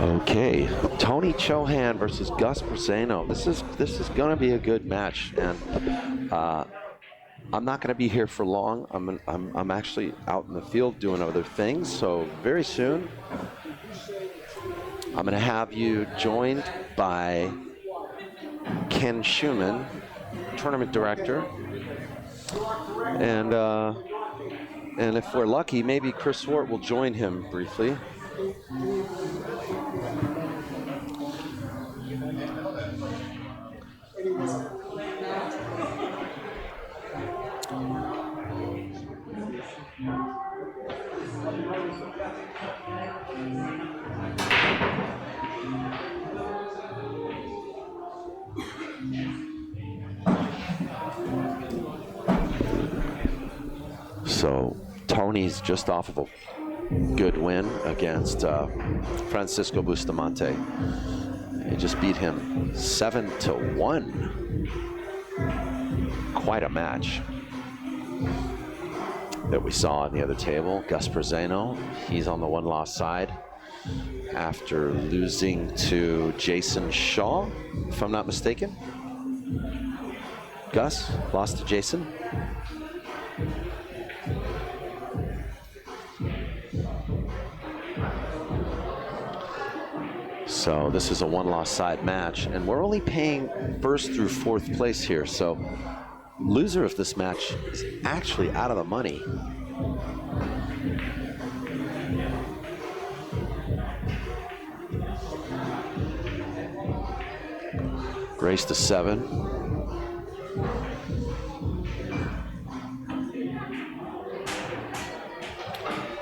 Okay, Tony CHOHAN versus Gus BRISENO. This is going to be a good match, and I'm not going to be here for long. I'm actually out in the field doing other things. So very soon, I'm going to have you joined by Ken Shuman, tournament director, and if we're lucky, maybe Chris Swart will join him briefly. So Tony's just off of a good win against Francisco Bustamante. He just beat him 7-1. Quite a match that we saw on the other table. Gus BRISENO, he's on the one-loss side after losing to Jason Shaw, if I'm not mistaken. Gus lost to Jason. So this is a one-loss side match, and we're only paying first through fourth place here. So loser of this match is actually out of the money. Race to 7.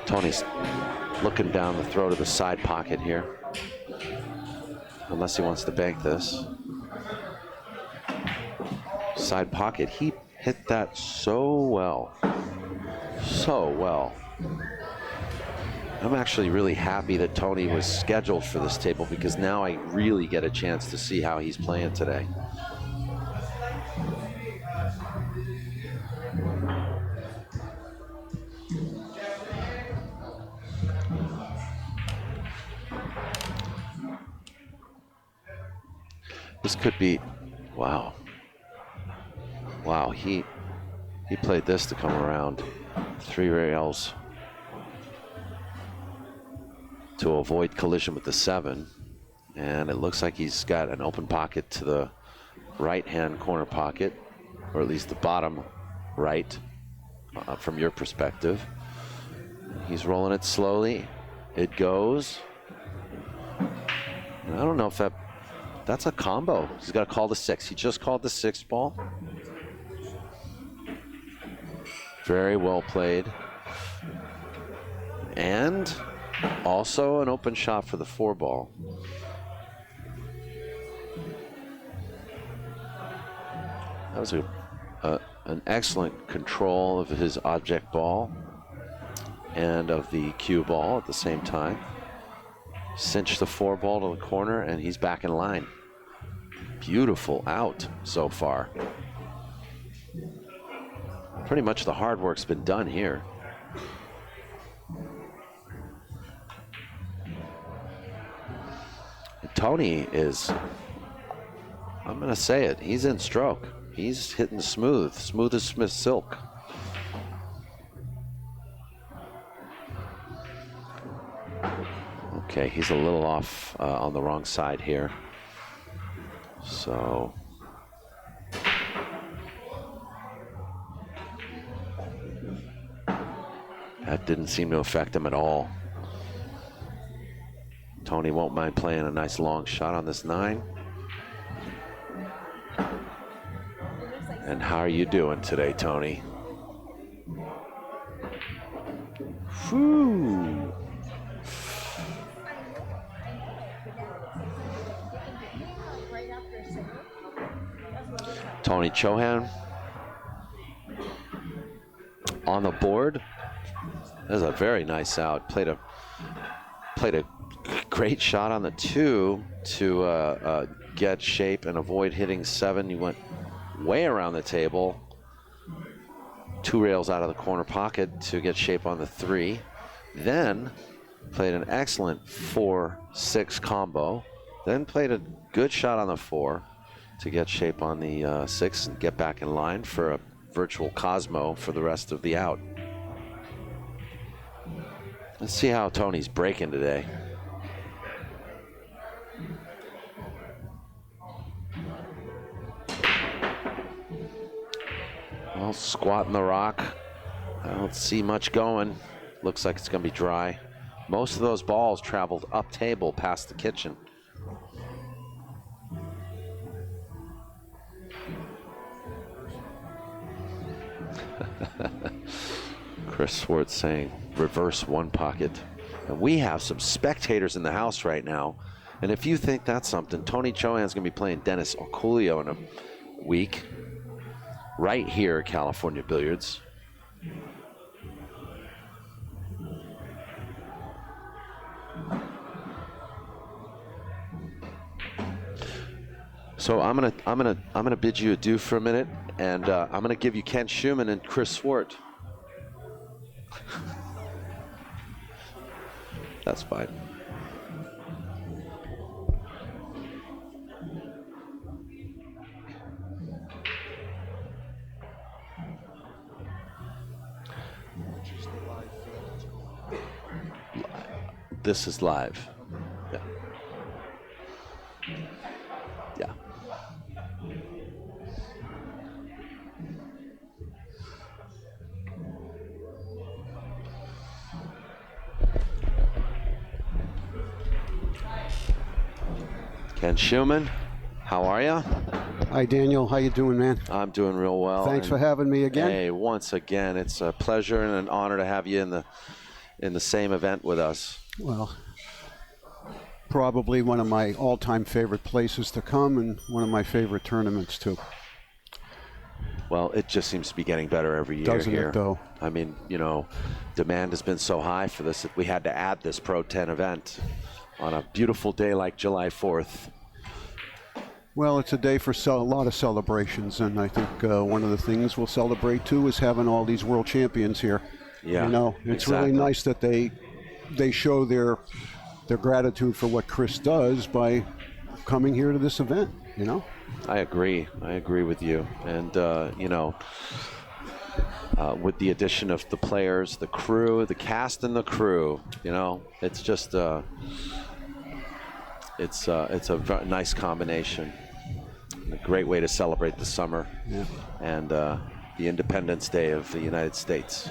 Tony's looking down the throat of the side pocket here, unless he wants to bank this. Side pocket, he hit that so well. So well. I'm actually really happy that Tony was scheduled for this table, because now I really get a chance to see how he's playing today. This could be, wow. Wow, he played this to come around 3 rails to avoid collision with the 7. And it looks like he's got an open pocket to the right-hand corner pocket, or at least the bottom right from your perspective. He's rolling it slowly. It goes. And I don't know if that's a combo. He's got to call the 6. He just called the 6 ball. Very well played. And also an open shot for the 4 ball. That was an excellent control of his object ball and of the cue ball at the same time. Cinched the 4 ball to the corner, and he's back in line. Beautiful out so far. Pretty much the hard work's been done here. And Tony is, I'm gonna say it, he's in stroke. He's hitting smooth as Smith silk. Okay, he's a little off on the wrong side here. So that didn't seem to affect him at all. Tony won't mind playing a nice long shot on this 9. And how are you doing today, Tony? Whew. Tony CHOHAN on the board was a very nice out. Played a great shot on the 2 to get shape and avoid hitting 7. He went way around the table, 2 rails out of the corner pocket to get shape on the 3. Then played an excellent 4-6 combo. Then played a good shot on the 4 to get shape on the 6 and get back in line for a virtual Cosmo for the rest of the out. Let's see how Tony's breaking today. Well, squatting the rock. I don't see much going. Looks like it's going to be dry. Most of those balls traveled up table past the kitchen. Chris Swart saying reverse 1 pocket. And we have some spectators in the house right now. And if you think that's something, Tony Chohan's going to be playing Dennis Oculio in a week right here at California Billiards. So I'm gonna bid you adieu for a minute, and I'm gonna give you Ken Shuman and Chris Swart. That's fine. This is live. Yeah. Yeah. Ken Shuman, how are you? Hi, Daniel. How you doing, man? I'm doing real well. Thanks for having me again. Hey, once again, it's a pleasure and an honor to have you in the same event with us. Well, probably one of my all-time favorite places to come and one of my favorite tournaments, too. Well, it just seems to be getting better every year. Doesn't here. it, though? I mean, you know, demand has been so high for this that we had to add this Pro 10 event on a beautiful day like July 4th. Well, it's a day for a lot of celebrations, and I think one of the things we'll celebrate, too, is having all these world champions here. Yeah, you know, it's exactly. really nice that they show their gratitude for what Chris does by coming here to this event, you know? I agree with you. And, you know, with the addition of the players, the crew, the cast and the crew, you know, it's just, it's a nice combination. A great way to celebrate the summer and the Independence Day of the United States.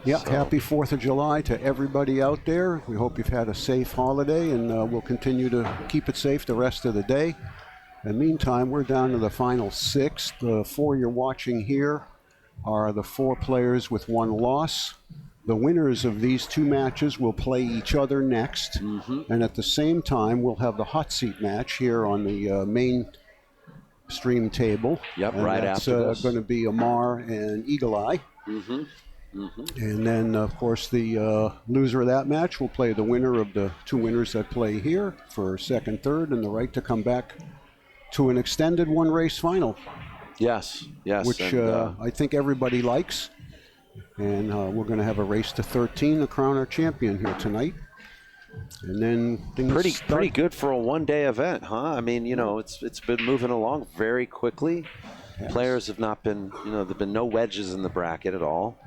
Yeah, so. Happy 4th of July to everybody out there. We hope you've had a safe holiday, and we'll continue to keep it safe the rest of the day. In the meantime, we're down to the final 6. The 4 you're watching here are the 4 players with 1 loss. The winners of these 2 matches will play each other next. And at the same time, we'll have the hot seat match here on the main stream table. Yep, and right after this. That's going to be Amar and Eagle Eye. And then, of course, the loser of that match will play the winner of the 2 winners that play here for second, third, and the right to come back to an extended 1-race final. Yes. Which and, I think everybody likes. And we're going to have a race to 13 to crown our champion here tonight. And then things pretty good for a 1-day event, huh? I mean, you know, it's been moving along very quickly. Yes. Players have not been, you know, there've been no wedges in the bracket at all.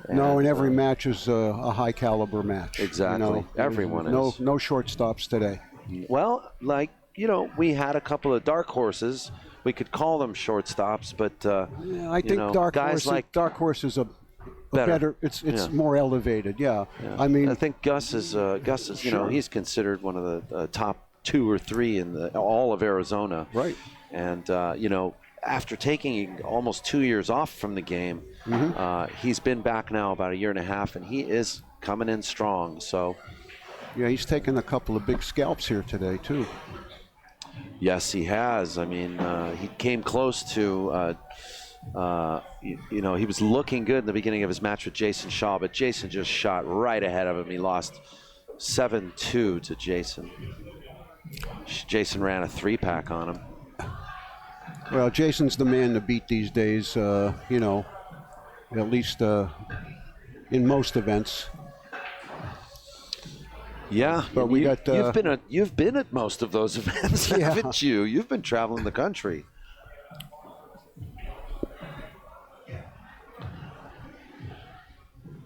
No, and every match is a high caliber match. Exactly. You know, everyone is. No shortstops today. Well, like, you know, we had a couple of dark horses. We could call them shortstops, but yeah, I think dark horse is a better. It's more elevated. Yeah. I mean, I think Gus is you know, he's considered one of the top 2 or 3 in all of Arizona. Right. And you know, after taking almost 2 years off from the game, he's been back now about 1.5 years, and he is coming in strong. So. Yeah, he's taken a couple of big scalps here today too. Yes, he has. I mean, he came close to You know, he was looking good in the beginning of his match with Jason Shaw, but Jason just shot right ahead of him. He lost 7-2 to Jason. Jason ran a 3-pack on him. Well, Jason's the man to beat these days, you know, at least in most events. Yeah, but we got. You've been at most of those events, Yeah. haven't you? You've been traveling the country.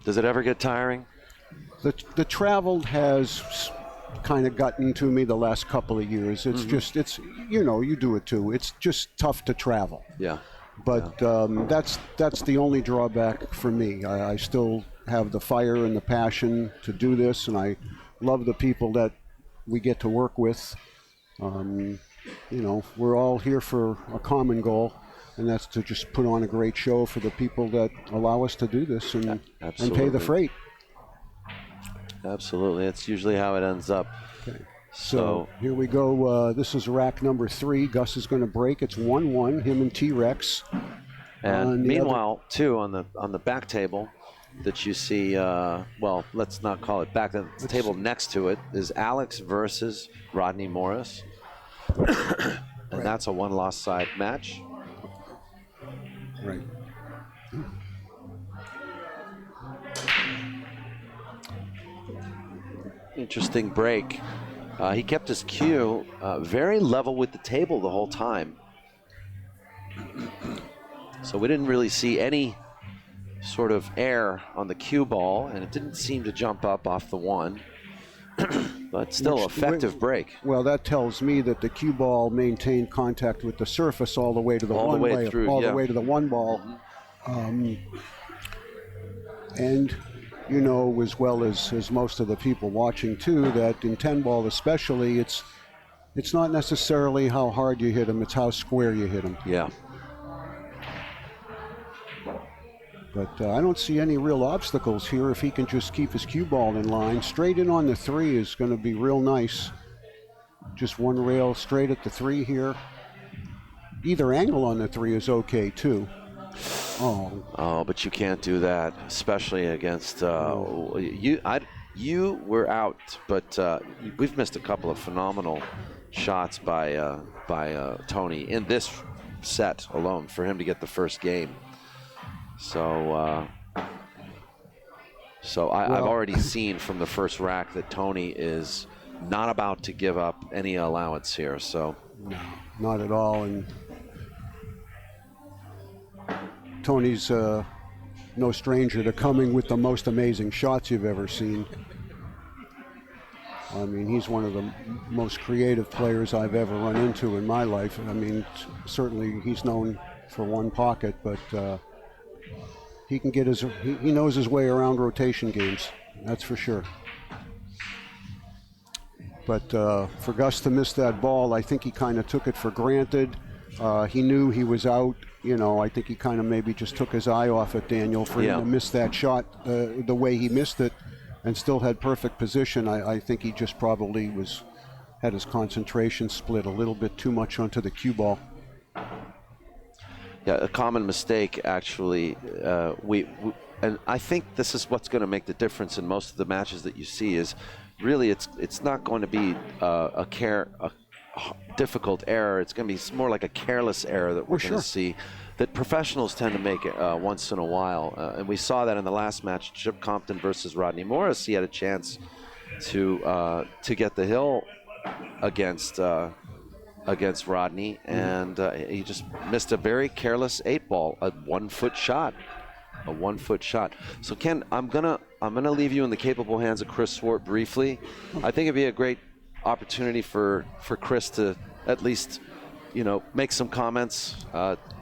Does it ever get tiring? The travel has kind of gotten to me the last couple of years. It's just, it's, you know, you do it too. It's just tough to travel. Yeah. But that's the only drawback for me. I still have the fire and the passion to do this, and I love the people that we get to work with. You know, we're all here for a common goal, and that's to just put on a great show for the people that allow us to do this and pay the freight. Absolutely. That's usually how it ends up. Okay. So here we go. This is rack number 3. Gus is going to break. It's 1-1, him and T-Rex. And meanwhile, too, on the back table that you see, well, let's not call it back, the table next to it is Alex versus Rodney Morris. And that's a 1-loss side match. Right. Interesting break. He kept his cue very level with the table the whole time. So we didn't really see any sort of air on the cue ball, and it didn't seem to jump up off the 1. But still, effective break. Well, that tells me that the cue ball maintained contact with the surface all the way to the all the way to the 1 ball. And you know as well as most of the people watching too that in 10 ball especially, it's not necessarily how hard you hit them, it's how square you hit them. Yeah. But I don't see any real obstacles here if he can just keep his cue ball in line. Straight in on the 3 is going to be real nice. Just one rail straight at the 3 here. Either angle on the 3 is okay too. Oh, but you can't do that, especially against you. You were out, but we've missed a couple of phenomenal shots by Tony in this set alone for him to get the first game. So I've already seen from the first rack that Tony is not about to give up any allowance here. So no, not at all. And Tony's no stranger to coming with the most amazing shots you've ever seen. I mean, he's one of the most creative players I've ever run into in my life. I mean, certainly he's known for one pocket, but he can get he knows his way around rotation games, that's for sure. But for Gus to miss that ball, I think he kind of took it for granted. He knew he was out. You know, I think he kind of maybe just took his eye off it, Daniel, for him to miss that shot the way he missed it and still had perfect position. I think he just probably had his concentration split a little bit too much onto the cue ball. Yeah, a common mistake, actually. And I think this is what's going to make the difference in most of the matches that you see is really it's not going to be a difficult error. It's going to be more like a careless error that we're going to see that professionals tend to make once in a while. And we saw that in the last match, Chip Compton versus Rodney Morris. He had a chance to get the hill against Rodney, and he just missed a very careless 8-ball, a 1-foot shot. So Ken, I'm gonna leave you in the capable hands of Chris Swart briefly. I think it'd be a great opportunity for Chris to at least, you know, make some comments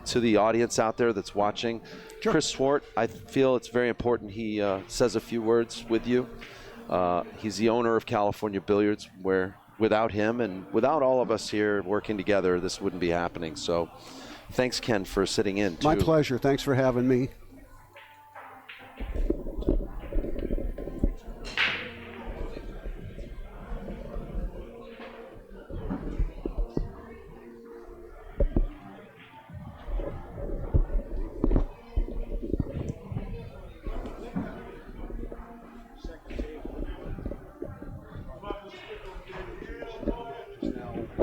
to the audience out there that's watching. Sure. Chris Swart, I feel it's very important he says a few words with you. He's the owner of California Billiards, where without him and without all of us here working together, this wouldn't be happening. So thanks, Ken, for sitting in, too. My pleasure. Thanks for having me.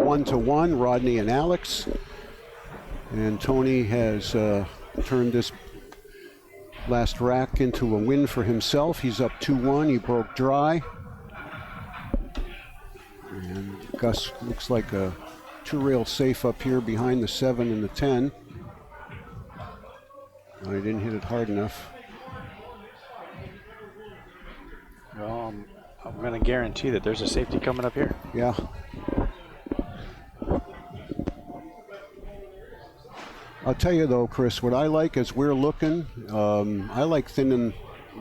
1-1, Rodney and Alex. And Tony has turned this last rack into a win for himself. He's up 2-1. He broke dry. And Gus looks like a two-rail safe up here behind the 7 and the 10. No, he didn't hit it hard enough. Well, I'm going to guarantee that there's a safety coming up here. Yeah. I'll tell you though, Chris, what I like as we're looking, I like thinning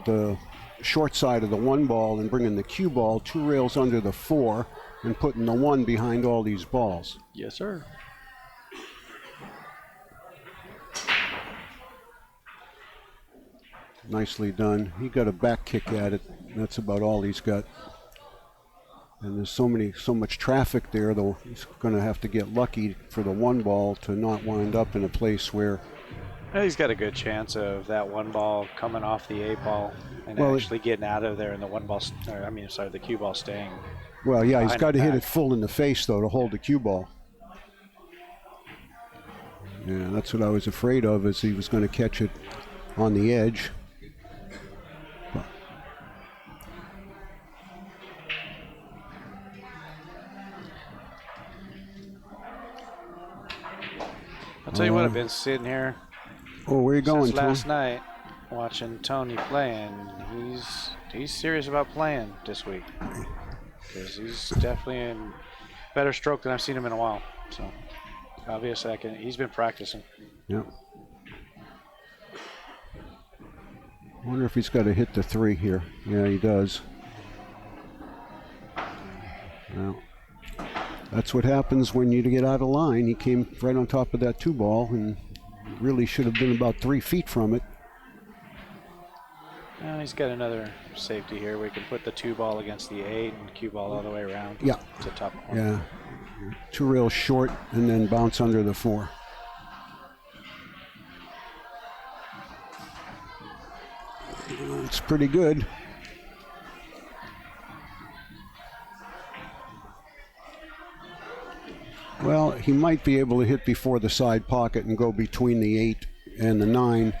the short side of the 1 ball and bringing the cue ball 2 rails under the 4 and putting the 1 behind all these balls. Yes, sir. Nicely done. He got a back kick at it. That's about all he's got. And there's so much traffic there, though he's going to have to get lucky for the 1 ball to not wind up in a place where. Well, he's got a good chance of that 1 ball coming off the 8 ball and actually getting out of there, and the 1 ball, the cue ball staying. Well, yeah, he's got to hit it full in the face though to hold the cue ball. Yeah, that's what I was afraid of, is he was going to catch it on the edge. I'll tell you what, I've been sitting here where are you going, since last night watching Tony play, and he's serious about playing this week because he's definitely in better stroke than I've seen him in a while. So obviously he's been practicing. Yeah. I wonder if he's got to hit the 3 here. Yeah, he does. Well, that's what happens when you get out of line. He came right on top of that 2 ball and really should have been about 3 feet from it. Well, he's got another safety here. We can put the 2 ball against the 8 and cue ball all the way around. Yeah. To top corner. Yeah. 2 rails short and then bounce under the 4. It's pretty good. Well, he might be able to hit before the side pocket and go between the 8 and the 9.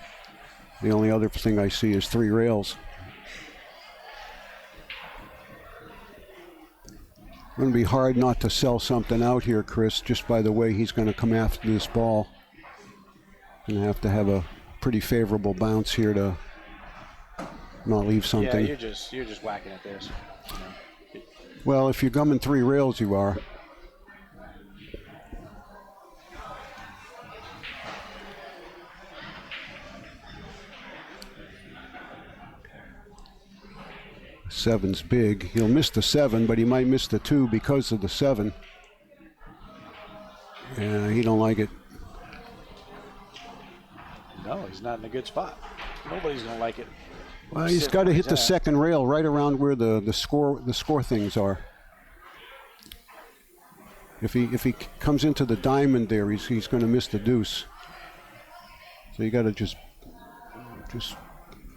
The only other thing I see is 3 rails. It's going to be hard not to sell something out here, Chris, just by the way he's going to come after this ball. Going to have a pretty favorable bounce here to not leave something. Yeah, you're just whacking at this. You know. Well, if you're gumming 3 rails, you are. Seven's big. He'll miss the 7, but he might miss the 2 because of the 7. Yeah, he don't like it. No, he's not in a good spot. Nobody's gonna like it. Well, he's got to hit the 2nd rail right around where the score things are. If he comes into the diamond there, he's going to miss the deuce. So you got to just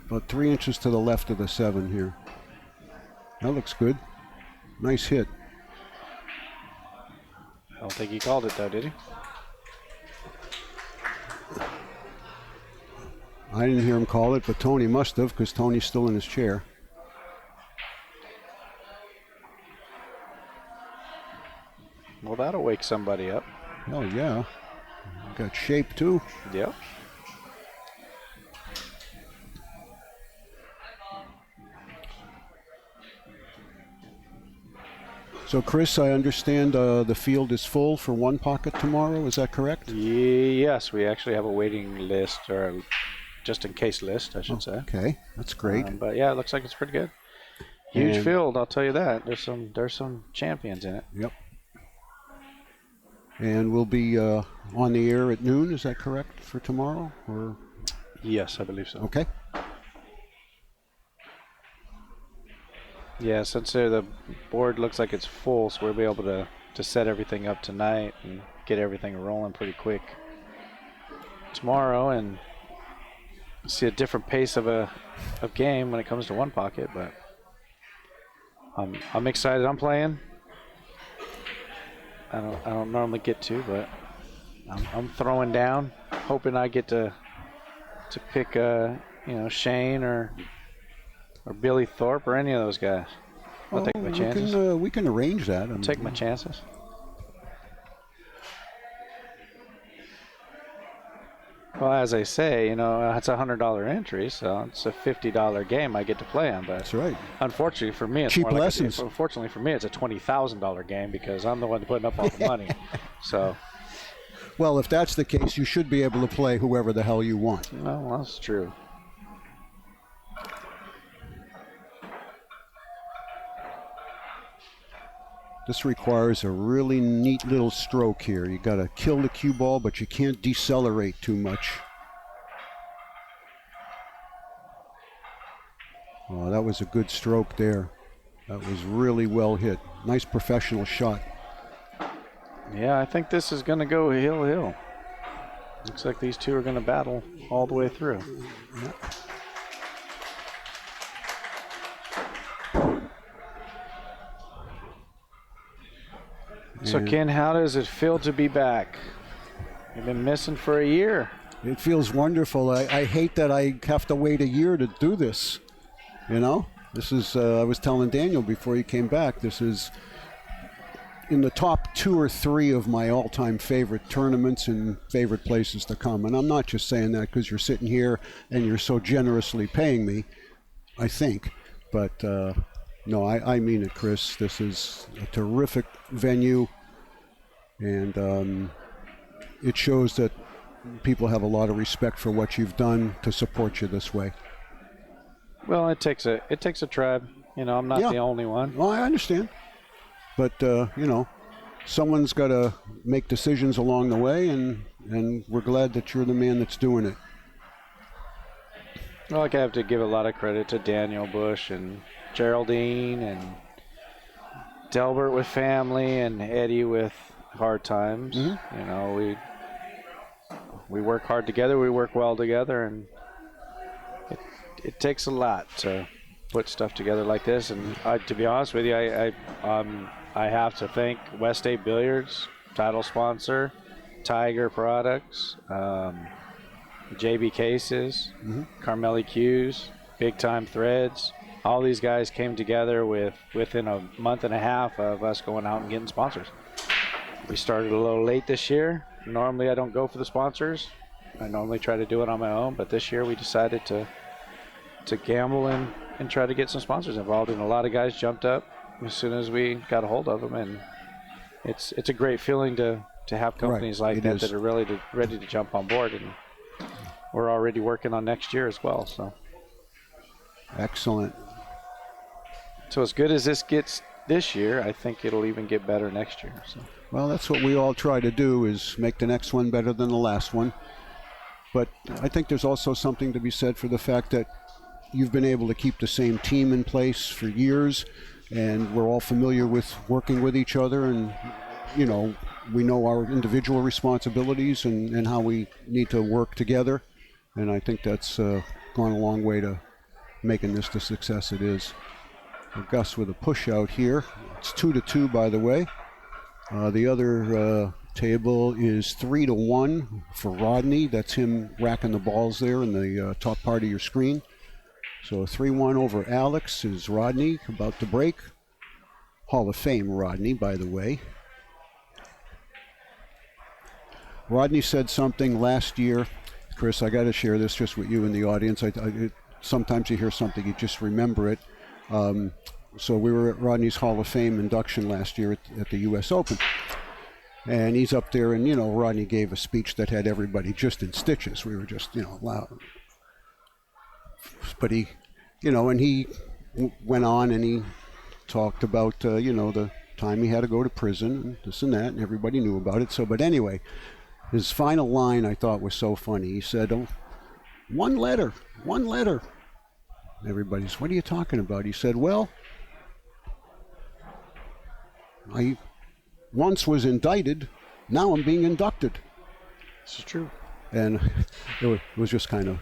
about 3 inches to the left of the 7 here. That looks good. Nice hit. I don't think he called it though, did he? I didn't hear him call it, but Tony must have, because Tony's still in his chair. Well, that'll wake somebody up. Oh, yeah. Got shape, too. Yep. So, Chris, I understand the field is full for 1 pocket tomorrow. Is that correct? Yes, we actually have a waiting list, or a just in case list, I should say. Okay, that's great. But yeah, it looks like it's pretty good. Huge field, I'll tell you that. There's some champions in it. Yep. And we'll be on the air at noon. Is that correct for tomorrow? Or yes, I believe so. Okay. Yeah, since the board looks like it's full, so we'll be able to set everything up tonight and get everything rolling pretty quick tomorrow, and see a different pace of game when it comes to 1 pocket. But I'm excited. I'm playing. I don't normally get to, but I'm throwing down, hoping I get to pick Shane or Billy Thorpe or any of those guys. I'll take my chances. We can arrange that. Take my chances. Well, as I say, it's a $100 entry, so it's a $50 game I get to play on. But that's right. Unfortunately for me, it's cheap more like lessons. Unfortunately for me, it's a $20,000 game because I'm the one putting up all the money. So. Well, if that's the case, you should be able to play whoever the hell you want. Well, that's true. This requires a really neat little stroke here. You got to kill the cue ball, but you can't decelerate too much. Oh, that was a good stroke there. That was really well hit. Nice professional shot. Yeah, I think this is going to go hill. Looks like these two are going to battle all the way through. Yeah. So, Ken, how does it feel to be back? You've been missing for a year. It feels wonderful. I hate that I have to wait a year to do this. This is, I was telling Daniel before he came back, this is in the top 2 or 3 of my all-time favorite tournaments and favorite places to come. And I'm not just saying that because you're sitting here and you're so generously paying me, I think. But no, I mean it, Chris. This is a terrific venue, and it shows that people have a lot of respect for what you've done to support you this way. Well, it takes a tribe. I'm not the only one. Well, I understand. But, someone's got to make decisions along the way, and we're glad that you're the man that's doing it. Well, I have to give a lot of credit to Daniel Busch and Geraldine and Delbert with family and Eddie with hard times. Mm-hmm. We work hard together. We work well together, and it takes a lot to put stuff together like this. And to be honest with you, I have to thank West State Billiards, title sponsor, Tiger Products, JB Cases, mm-hmm. Carmeli Cues, Big Time Threads. All these guys came together within a month and a half of us going out and getting sponsors. We started a little late this year. Normally I don't go for the sponsors. I normally try to do it on my own, but this year we decided to gamble and try to get some sponsors involved, and a lot of guys jumped up as soon as we got a hold of them, and it's a great feeling to have companies like that that are really ready to jump on board, and we're already working on next year as well. So excellent. So as good as this gets this year, I think it'll even get better next year. So. Well, that's what we all try to do, is make the next one better than the last one. But I think there's also something to be said for the fact that you've been able to keep the same team in place for years, and we're all familiar with working with each other, and we know our individual responsibilities and how we need to work together, and I think that's gone a long way to making this the success it is. Gus with a push out here. It's 2-2, by the way. The other table is 3-1 for Rodney. That's him racking the balls there in the top part of your screen. So 3-1 over Alex is Rodney, about to break. Hall of Fame Rodney, by the way. Rodney said something last year. Chris, I got to share this just with you and the audience. Sometimes you hear something, you just remember it. So we were at Rodney's Hall of Fame induction last year at the U.S. Open. And he's up there, and, Rodney gave a speech that had everybody just in stitches. We were just, loud. But he, and he went on and he talked about, the time he had to go to prison and this and that, and everybody knew about it. So, but anyway, his final line I thought was so funny. He said, one letter. Everybody's, what are you talking about? He said, well, I once was indicted, now I'm being inducted. This is true. And it was just kind of,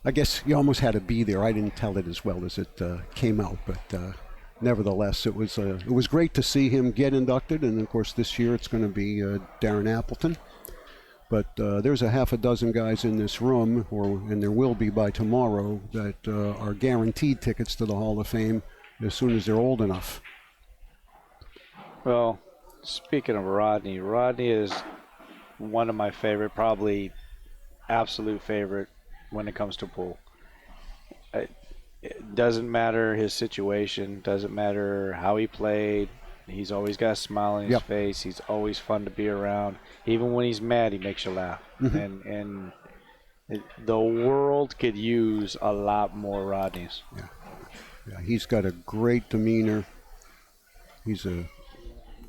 I guess you almost had to be there. I didn't tell it as well as it came out, but nevertheless, it was great to see him get inducted, and of course this year it's going to be Darren Appleton. But there's a half a dozen guys in this room, and there will be by tomorrow, that are guaranteed tickets to the Hall of Fame as soon as they're old enough. Well, speaking of Rodney is one of my favorite, probably absolute favorite when it comes to pool. It doesn't matter his situation, doesn't matter how he played. He's always got a smile on his face. He's always fun to be around. Even when he's mad, he makes you laugh. And the world could use a lot more Rodneys. Yeah, he's got a great demeanor. He's a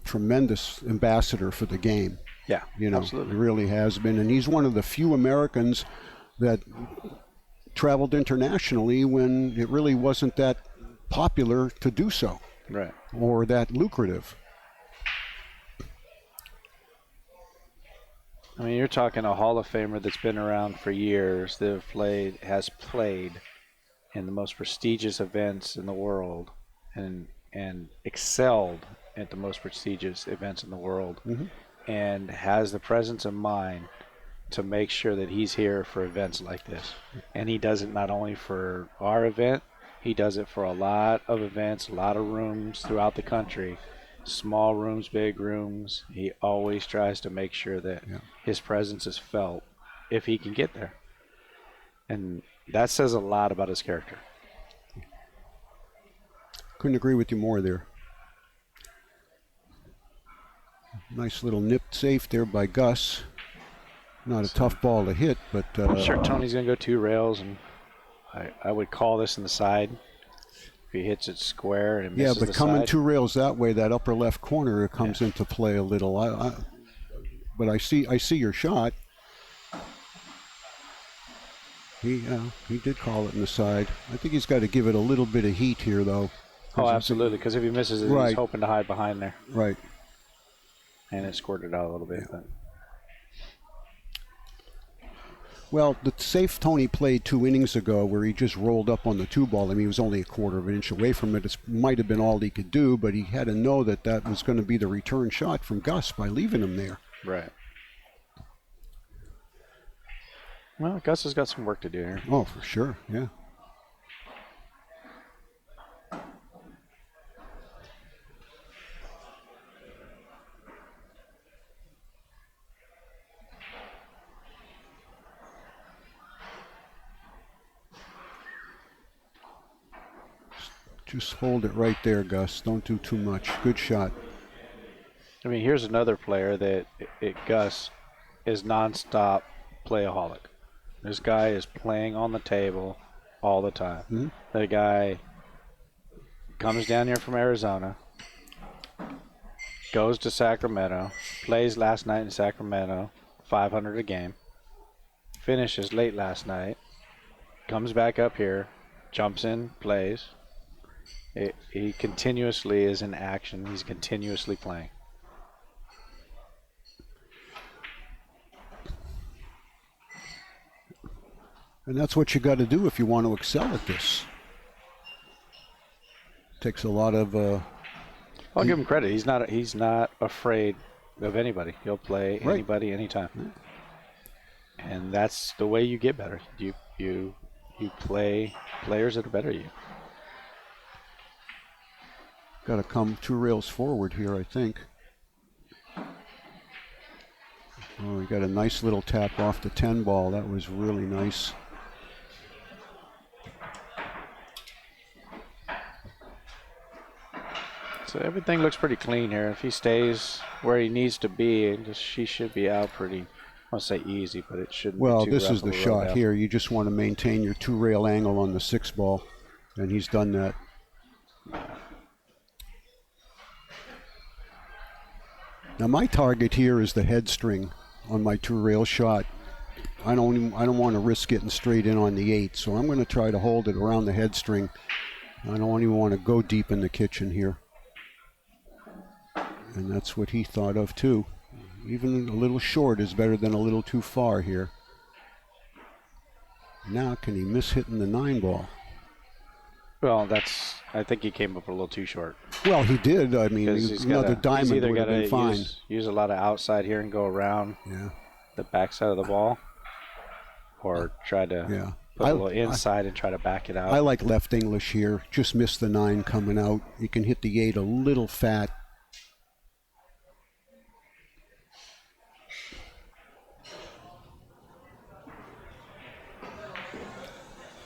tremendous ambassador for the game. Yeah, you know, absolutely. He really has been. And he's one of the few Americans that traveled internationally when it really wasn't that popular to do so. Right. Or that lucrative. I mean, you're talking a Hall of Famer that's been around for years, that has played in the most prestigious events in the world, and excelled at the most prestigious events in the world, and has the presence of mind to make sure that he's here for events like this. And he does it not only for our event, he does it for a lot of events, a lot of rooms throughout the country. Small rooms, big rooms. He always tries to make sure that his presence is felt if he can get there. And that says a lot about his character. Couldn't agree with you more there. Nice little nipped safe there by Gus. Not a tough ball to hit, but... I'm sure Tony's going to go 2 rails, and I would call this in the side. If he hits it square and misses the side. Yeah, but coming 2 rails that way, that upper left corner comes into play a little. But I see your shot. He did call it in the side. I think he's got to give it a little bit of heat here, though. Oh, absolutely, because if he misses it, he's hoping to hide behind there. Right. And it squirted out a little bit. But. Well, the safe Tony played 2 innings ago where he just rolled up on the 2-ball. I mean, he was only a quarter of an inch away from it. It might have been all he could do, but he had to know that that was going to be the return shot from Gus by leaving him there. Right. Well, Gus has got some work to do here. Oh, for sure, yeah. Just hold it right there, Gus. Don't do too much. Good shot. I mean, here's another player that Gus is nonstop playaholic. This guy is playing on the table all the time. The guy comes down here from Arizona, goes to Sacramento, plays last night in Sacramento, 500 a game, finishes late last night, comes back up here, jumps in, plays. He continuously is in action. He's continuously playing. And that's what you got to do if you want to excel at this. Takes a lot of... I'll give him credit. He's not afraid of anybody. He'll play anybody, anytime. And that's the way you get better. You play players that are better than you. Got to come 2 rails forward here, I think. Oh, we got a nice little tap off the 10-ball. That was really nice. So everything looks pretty clean here. If he stays where he needs to be, she should be out pretty, I won't say easy, but it shouldn't be too this is the rough shot here. You just want to maintain your 2-rail angle on the 6-ball, and he's done that. Now my target here is the head string on my 2-rail shot. I don't want to risk getting straight in on the 8, so I'm going to try to hold it around the head string. I don't even want to go deep in the kitchen here. And that's what he thought of too. Even a little short is better than a little too far here. Now can he miss hitting the 9-ball? Well, that's I think he came up a little too short. Well, he did. I mean, another he's diamond either would have been fine. use a lot of outside here and go around the backside of the ball, or try to put a little inside and try to back it out. I like left English here. Just missed the 9 coming out. You can hit the 8 a little fat.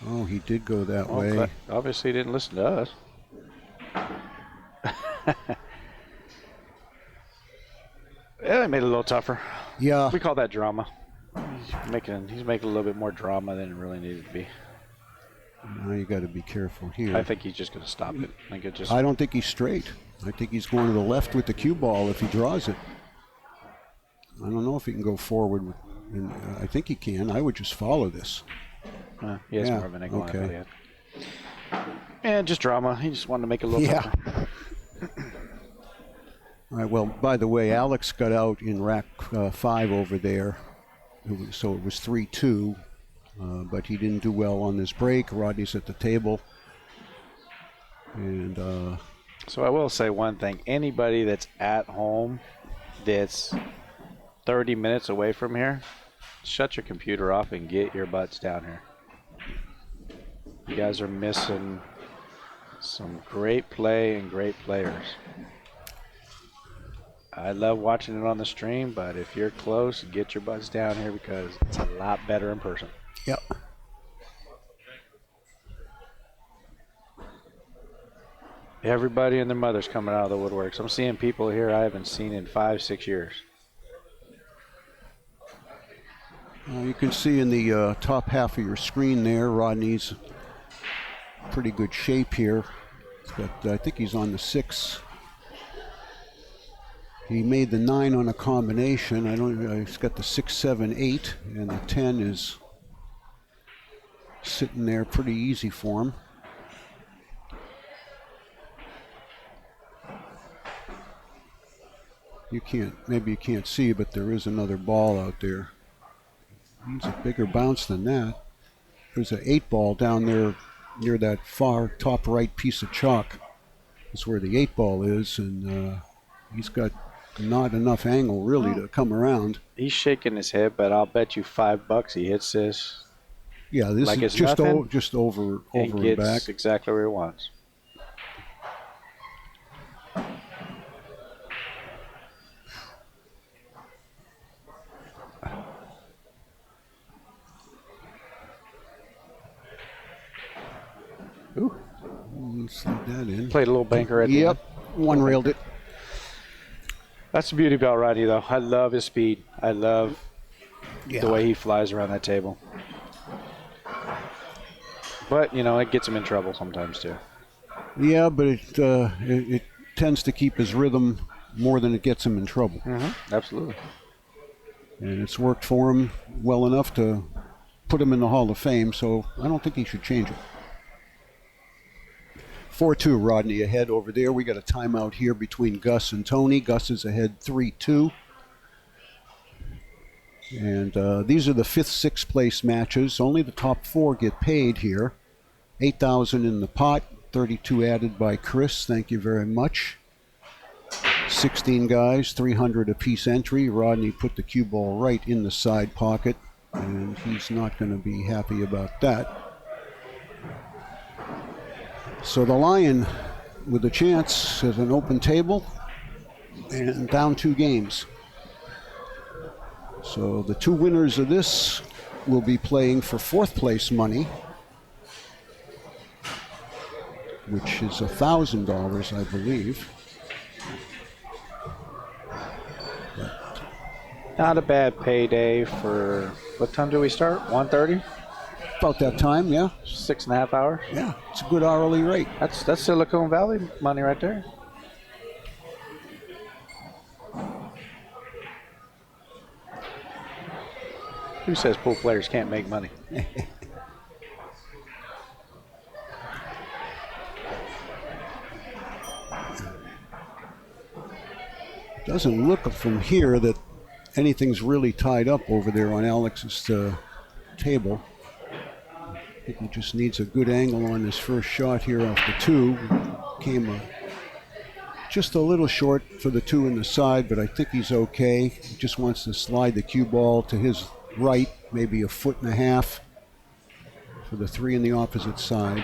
Oh, he did go that way. Obviously, he didn't listen to us. Yeah, they made it a little tougher. Yeah. We call that drama. He's making a little bit more drama than it really needed to be. Now you got to be careful here. I think he's just going to stop it. I don't think he's straight. I think he's going to the left with the cue ball if he draws it. I don't know if he can go forward. I think he can. I would just follow this. He has more of an angle. Okay. And just drama. He just wanted to make it a little tougher. All right, well, by the way, Alex got out in rack 5 over there. So it was 3-2, but he didn't do well on this break. Rodney's at the table. And so I will say one thing. Anybody that's at home that's 30 minutes away from here, shut your computer off and get your butts down here. You guys are missing some great play and great players. I love watching it on the stream, but if you're close, get your butts down here because it's a lot better in person. Yep. Everybody and their mother's coming out of the woodworks. I'm seeing people here I haven't seen in 5-6 years. You can see in the top half of your screen there, Rodney's pretty good shape here. I think he's on the 6. He made the 9 on a combination. He's got the 6, 7, 8, and the 10 is sitting there pretty easy for him. Maybe you can't see, but there is another ball out there. Needs a bigger bounce than that. There's an 8 ball down there near that far top right piece of chalk. That's where the 8 ball is, and he's got not enough angle really to come around. He's shaking his head, but I'll bet you $5 he hits this. Yeah, this like is just over and back. Exactly where he wants. Ooh. Slid that in. Played a little banker at the end. One railed it. That's the beauty about Rodney, though. I love his speed. I love the way he flies around that table. But, it gets him in trouble sometimes, too. Yeah, but it tends to keep his rhythm more than it gets him in trouble. Mm-hmm. Absolutely. And it's worked for him well enough to put him in the Hall of Fame, so I don't think he should change it. 4-2, Rodney ahead over there. We got a timeout here between Gus and Tony. Gus is ahead 3-2. And these are the 5th, 6th place matches. Only the top 4 get paid here. $8,000 in the pot, 32 added by Chris. Thank you very much. 16 guys, 300 apiece entry. Rodney put the cue ball right in the side pocket, and he's not going to be happy about that. So the Lion with a chance has an open table and down 2 games. So the 2 winners of this will be playing for 4th place money, which is $1,000, I believe. Not a bad payday for, what time do we start? 1:30? About that time, yeah. 6.5 hours? Yeah, it's a good hourly rate. That's Silicon Valley money right there. Who says pool players can't make money? Doesn't look from here that anything's really tied up over there on Alex's table. I think he just needs a good angle on this first shot here off the 2. Came just a little short for the 2 in the side, but I think he's okay. He just wants to slide the cue ball to his right, maybe 1.5 feet for the 3 in the opposite side.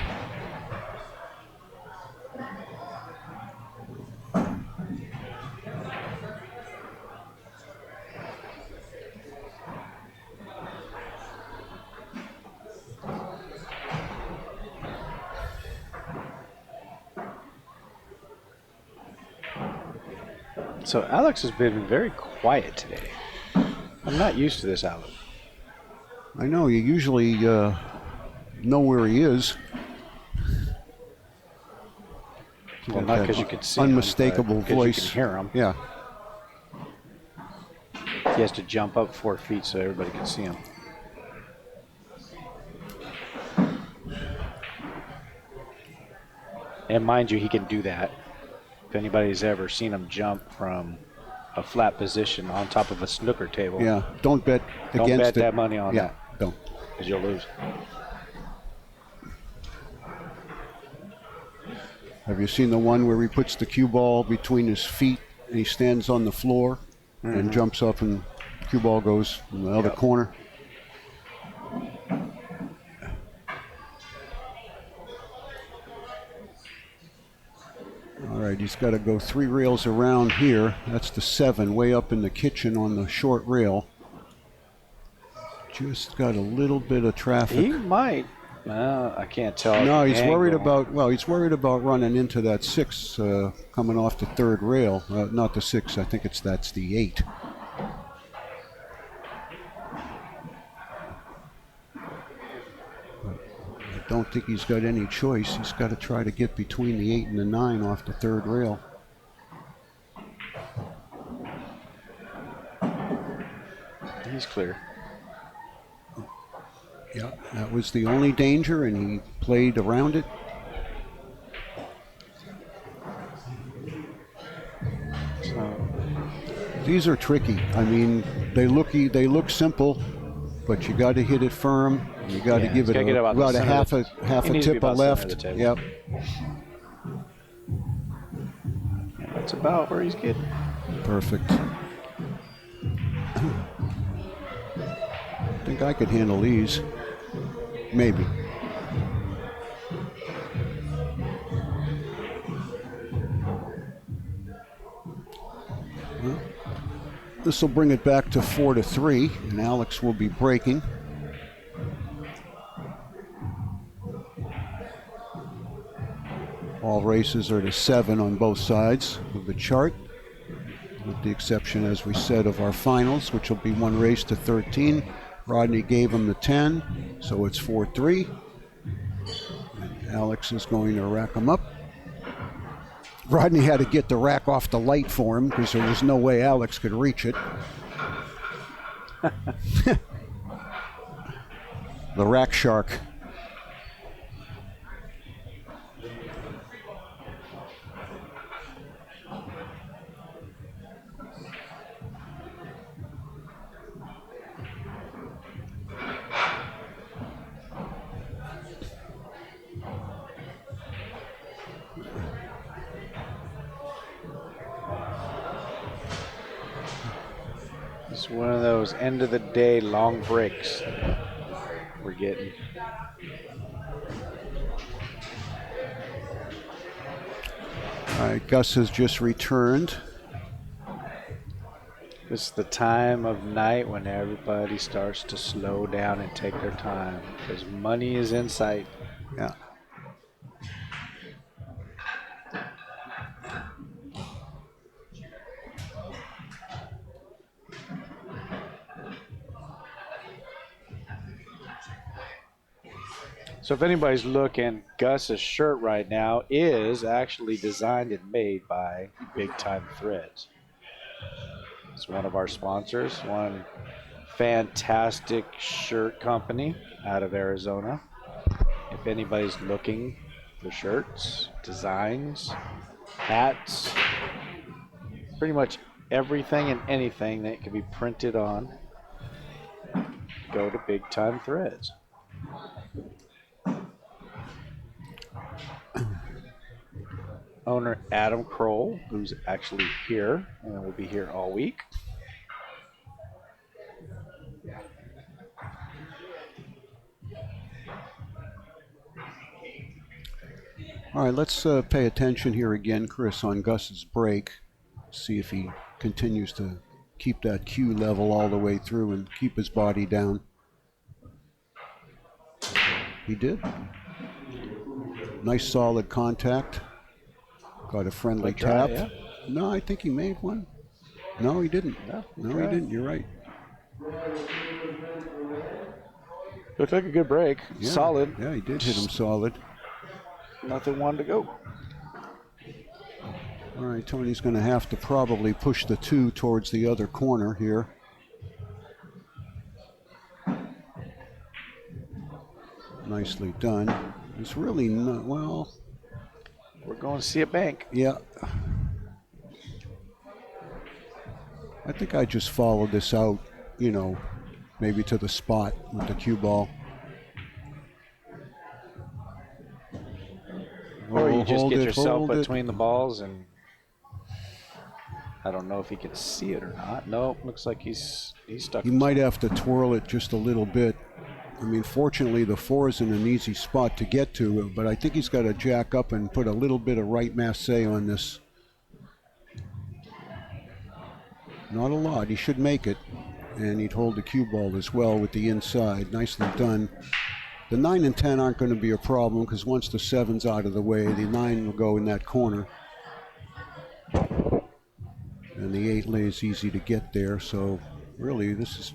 So Alex has been very quiet today. I'm not used to this, Alex. I know, you usually know where he is. Well, not because you can see unmistakable him, but voice. you can hear him. Yeah. He has to jump up 4 feet so everybody can see him. And mind you, he can do that. If anybody's ever seen him jump from a flat position on top of a snooker table. Yeah, don't bet against it. Don't bet that money on yeah, that. Don't. Because you'll lose. Have you seen the one where he puts the cue ball between his feet and he stands on the floor and jumps up and the cue ball goes in the other corner? All right, he's got to go 3 rails around here. That's the 7, way up in the kitchen on the short rail. Just got a little bit of traffic. He might. I can't tell. No, he's worried about, he's worried about running into that 6 coming off the 3rd rail. Not the 6, I think that's the 8. I don't think he's got any choice. He's got to try to get between the 8 and the 9 off the 3rd rail. He's clear. Yeah, that was the only danger, and he played around it. These are tricky. I mean, they look simple, but you got to hit it firm. You got to give it about a half a tip of left. Yep. That's about where he's getting. Perfect. I think I could handle these. Maybe. Well, this will bring it back to 4-3, and Alex will be breaking. All races are to 7 on both sides of the chart, with the exception, as we said, of our finals, which will be 1 race to 13. Rodney gave him the 10, so it's 4-3. And Alex is going to rack him up. Rodney had to get the rack off the light for him because there was no way Alex could reach it. The rack shark. It's one of those end of the day long breaks we're getting. All right, Gus has just returned. This is the time of night when everybody starts to slow down and take their time because money is in sight. Yeah. So if anybody's looking, Gus's shirt right now is actually designed and made by Big Time Threads. It's one of our sponsors, one fantastic shirt company out of Arizona. If anybody's looking for shirts, designs, hats, pretty much everything and anything that can be printed on, go to Big Time Threads. owner Adam Kroll, who's actually here and will be here all week. All right, let's pay attention here again, Chris, on Gus's break. See if he continues to keep that cue level all the way through and keep his body down. He did. Nice solid contact. Got a friendly tap. Yeah. No, I think he made one. No, he didn't. No, he didn't. You're right. Looked like a good break. Yeah. Solid. Yeah, he did hit him solid. Nothing wanted to go. All right, Tony's going to have to probably push the 2 towards the other corner here. Nicely done. It's really not, well. We're going to see a bank. Yeah. I think I just followed this out, you know, maybe to the spot with the cue ball. Or you just Hold get it, yourself hold it. between the balls, and I don't know if he can see it or not. Nope, looks like he's stuck. You might have to twirl it just a little bit. I mean, fortunately, the 4 is in an easy spot to get to, but I think he's got to jack up and put a little bit of right masse on this. Not a lot. He should make it, and he'd hold the cue ball as well with the inside. Nicely done. The 9 and 10 aren't going to be a problem because once the 7's out of the way, the 9 will go in that corner. And the 8 lays easy to get there, so really this is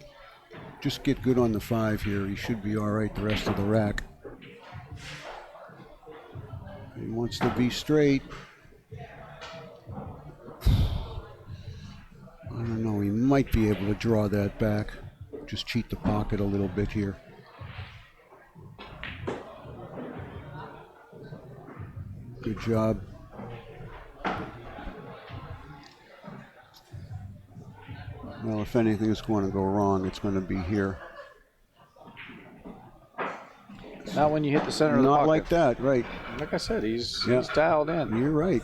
just get good on the 5 here. He should be all right the rest of the rack. He wants to be straight. I don't know, he might be able to draw that back. Just cheat the pocket a little bit here. Good job. Well, if anything is going to go wrong, it's going to be here. Not when you hit the center of the Not pocket. like that, right. Like I said, he's Yeah. dialed in. You're right.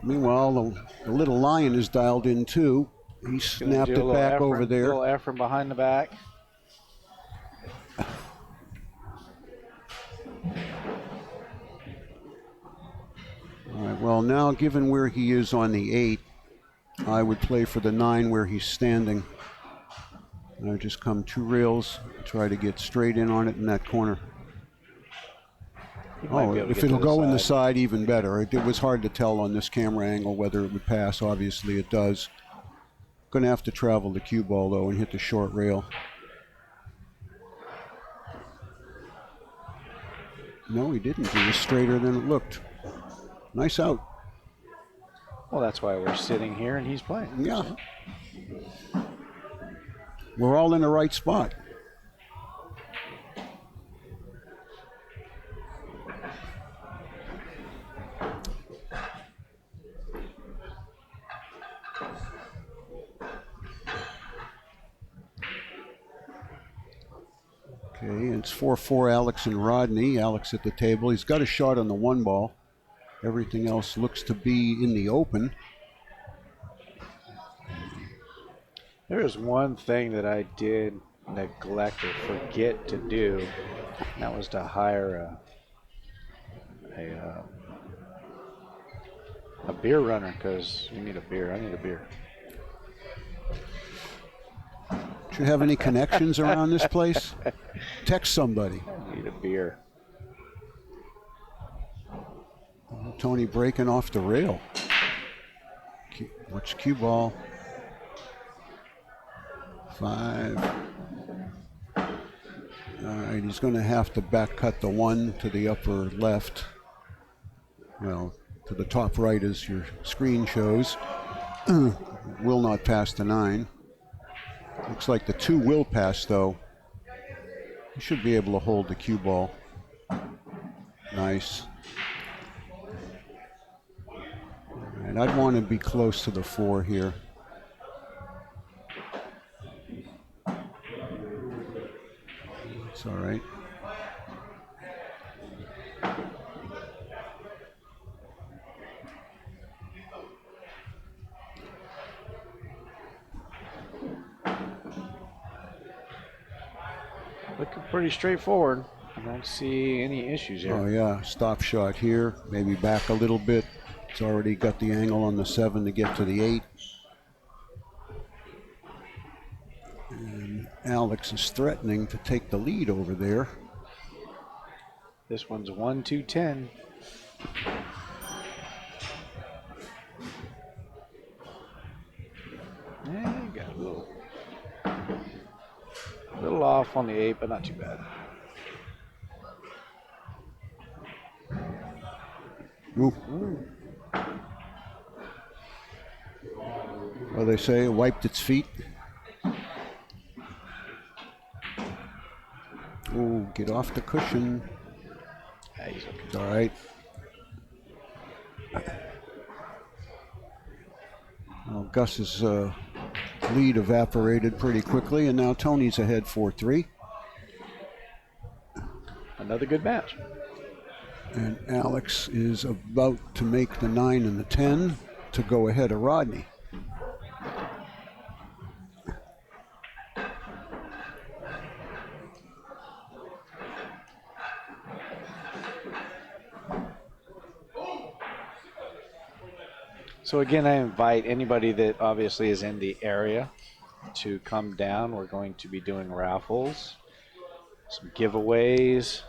Meanwhile, the little lion is dialed in too. He Gonna snapped do a it little back effort, over there. little effort behind the back. All right, well, now given where he is on the 8, I would play for the 9 where he's standing. And I just come 2 rails, try to get straight in on it in that corner. He might Oh, be able to if get it'll to go in the side. side, even better. It was hard to tell on this camera angle whether it would pass. Obviously, it does. Going to have to travel the cue ball, though, and hit the short rail. No, he didn't. He was straighter than it looked. Nice out. Well, that's why we're sitting here and he's playing. Yeah. We're all in the right spot. Okay, it's 4-4 Alex and Rodney. Alex at the table. He's got a shot on the 1 ball. Everything else looks to be in the open. There is one thing that I did neglect or forget to do, and that was to hire a beer runner, because we need a beer. I need a beer. Do you have any connections around this place? Text somebody. I need a beer. Tony breaking off the rail. Watch cue ball. 5. All right, he's going to have to back cut the 1 to the upper left. Well, to the top right as your screen shows. Will not pass the 9. Looks like the 2 will pass, though. He should be able to hold the cue ball. Nice. And I'd want to be close to the 4 here. It's all right. Looking pretty straightforward. I don't see any issues here. Oh yeah, stop shot here, maybe back a little bit. It's already got the angle on the 7 to get to the 8. And Alex is threatening to take the lead over there. This one's 1-2-10. Yeah, got a little off on the 8, but not too bad. Ooh. Well, they say it wiped its feet. Ooh, get off the cushion. Yeah, he's okay. It's all right. Well, Gus's lead evaporated pretty quickly, and now Tony's ahead 4-3. Another good match. And Alex is about to make the 9 and the 10 to go ahead of Rodney. So again, I invite anybody that obviously is in the area to come down. We're going to be doing raffles, some giveaways.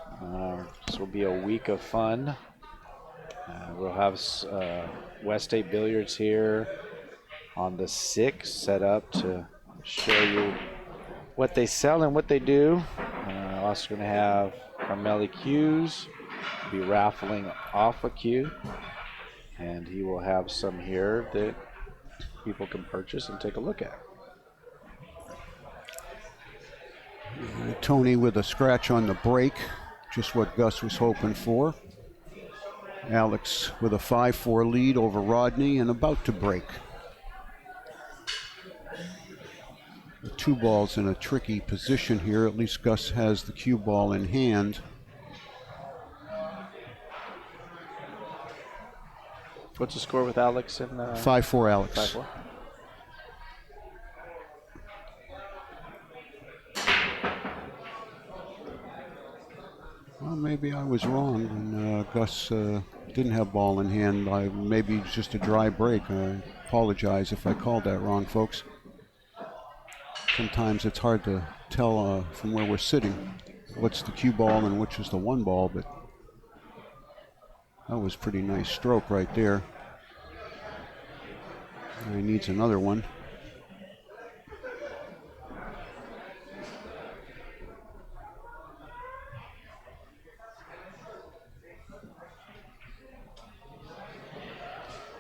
This will be a week of fun. We'll have West State Billiards here on the 6th set up to show you what they sell and what they do. Also going to have Carmeli Q's, be raffling off a Q. And he will have some here that people can purchase and take a look at. Tony with a scratch on the break, just what Gus was hoping for. Alex with a 5-4 lead over Rodney and about to break. The 2 balls in a tricky position here. At least Gus has the cue ball in hand. What's the score with Alex? 5-4 Alex. 5-4. Well, maybe I was wrong, and Gus didn't have ball in hand. Maybe it's just a dry break. I apologize if I called that wrong, folks. Sometimes it's hard to tell from where we're sitting what's the cue ball and which is the 1 ball, but that was a pretty nice stroke right there. He needs another one.